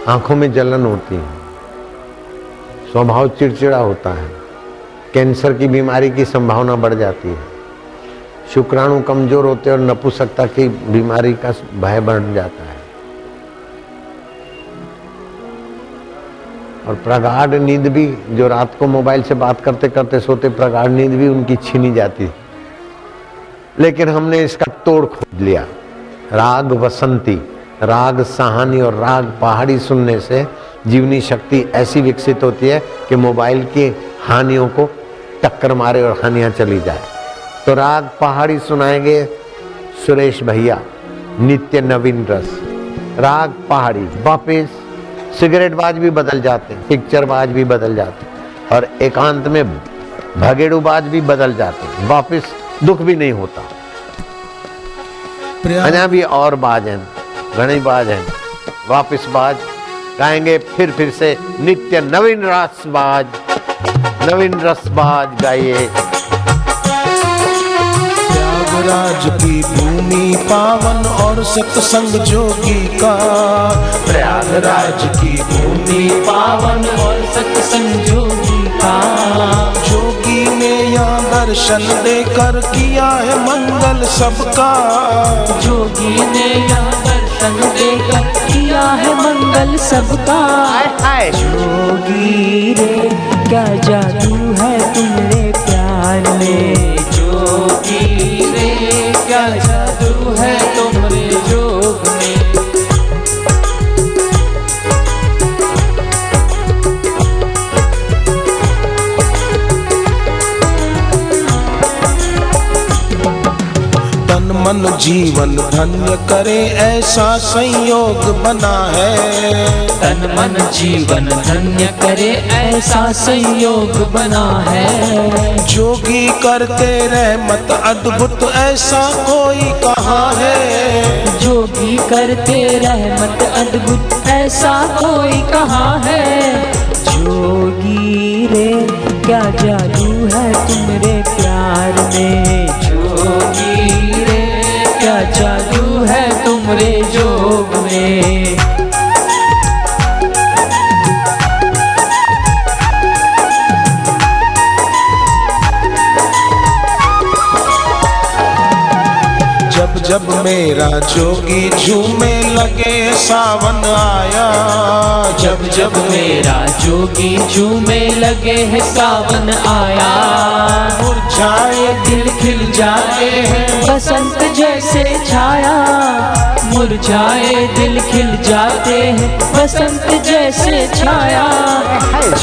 आंखों में जलन होती है, स्वभाव चिड़चिड़ा होता है, कैंसर की बीमारी की संभावना बढ़ जाती है, शुक्राणु कमजोर होते और नपुंसकता की बीमारी का भय बढ़ जाता है, और प्रगाढ़ नींद भी, जो रात को मोबाइल से बात करते करते सोते, प्रगाढ़ नींद भी उनकी छीनी जाती है। लेकिन हमने इसका तोड़ खोज लिया। राग वसंती, राग साहानी और राग पहाड़ी सुनने से जीवनी शक्ति ऐसी विकसित होती है कि मोबाइल की हानियों को टक्कर मारे और हानियां चली जाए। तो राग पहाड़ी सुनाएंगे सुरेश भैया, नित्य नवीन रस। राग पहाड़ी, वापिस सिगरेट बाज भी बदल जाते हैं, पिक्चर बाज भी बदल जाते हैं, और एकांत में भगेड़ू बाज भी बदल जाते हैं, वापिस दुख भी नहीं होता। अन्य भी और बाज हैं, घने बाज हैं, वापिस बाज गाएंगे फिर से नित्य नवीन रस बाज, नवीन रस बाज गाइए। प्रयागराज की भूमि पावन और सत्संग जोगी का, प्रयागराज की भूमि पावन और सत्संग जोगी का, जोगी ने यहाँ दर्शन देकर किया है मंगल सबका, जोगी ने यहाँ दर्शन देकर किया है मंगल सबका। जोगी रे क्या जादू है तुम्हारे प्यार प्यार में। जोगी रे क्या जादू है तुम्हारे जोग में। तन मन जीवन धन्य करे ऐसा संयोग बना है। तन मन जीवन धन्य करे ऐसा संयोग बना है। जोगी करते रहमत अद्भुत ऐसा कोई कहाँ है। जोगी करते रहमत अद्भुत ऐसा कोई कहाँ है। जोगी रे क्या जादू है तुम्हारे प्यार में। जोगी रे क्या जादू है तुम्हारे जोग में। जब जब मेरा जोगी झूमे लगे सावन आया। जब जब मेरा जोगी झूमे लगे है सावन आया। मुरझाए दिल खिल जाए हैं बसंत जैसे छाया। मुरझाए दिल खिल जाते हैं बसंत जैसे छाया।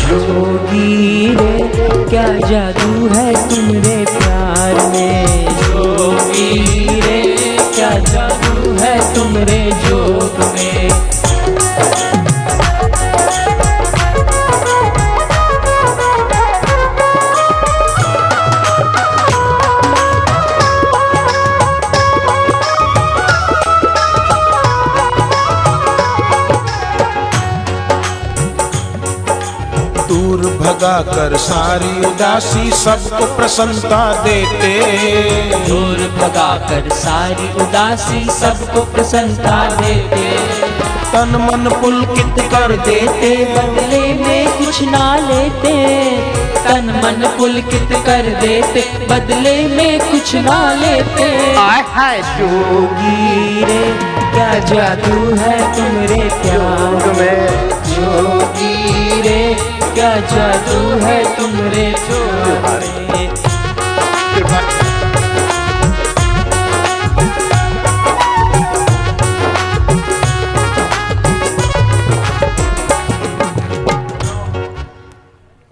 जोगी रे क्या जादू है तुम्हारे प्यार में। जोगी रे क्या जादू है तुम्हारे जोग में। दूर भगा कर सारी उदासी सबको प्रसन्नता देते। दूर भगा कर सारी उदासी सबको प्रसन्नता देते। तन मन पुलकित कर देते बदले में कुछ ना लेते। तन मन पुलकित कर देते बदले में कुछ ना लेते। जोगी रे क्या जादू है तुम्हारे प्यार में। जोगी रे क्या जादू है तुम्हारे जोग में।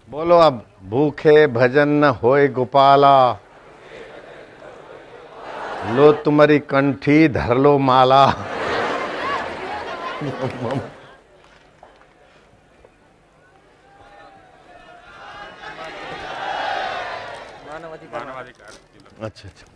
बोलो अब, भूखे भजन न होए गोपाला, लो तुम्हारी कंठी धर लो माला। अच्छा अच्छा।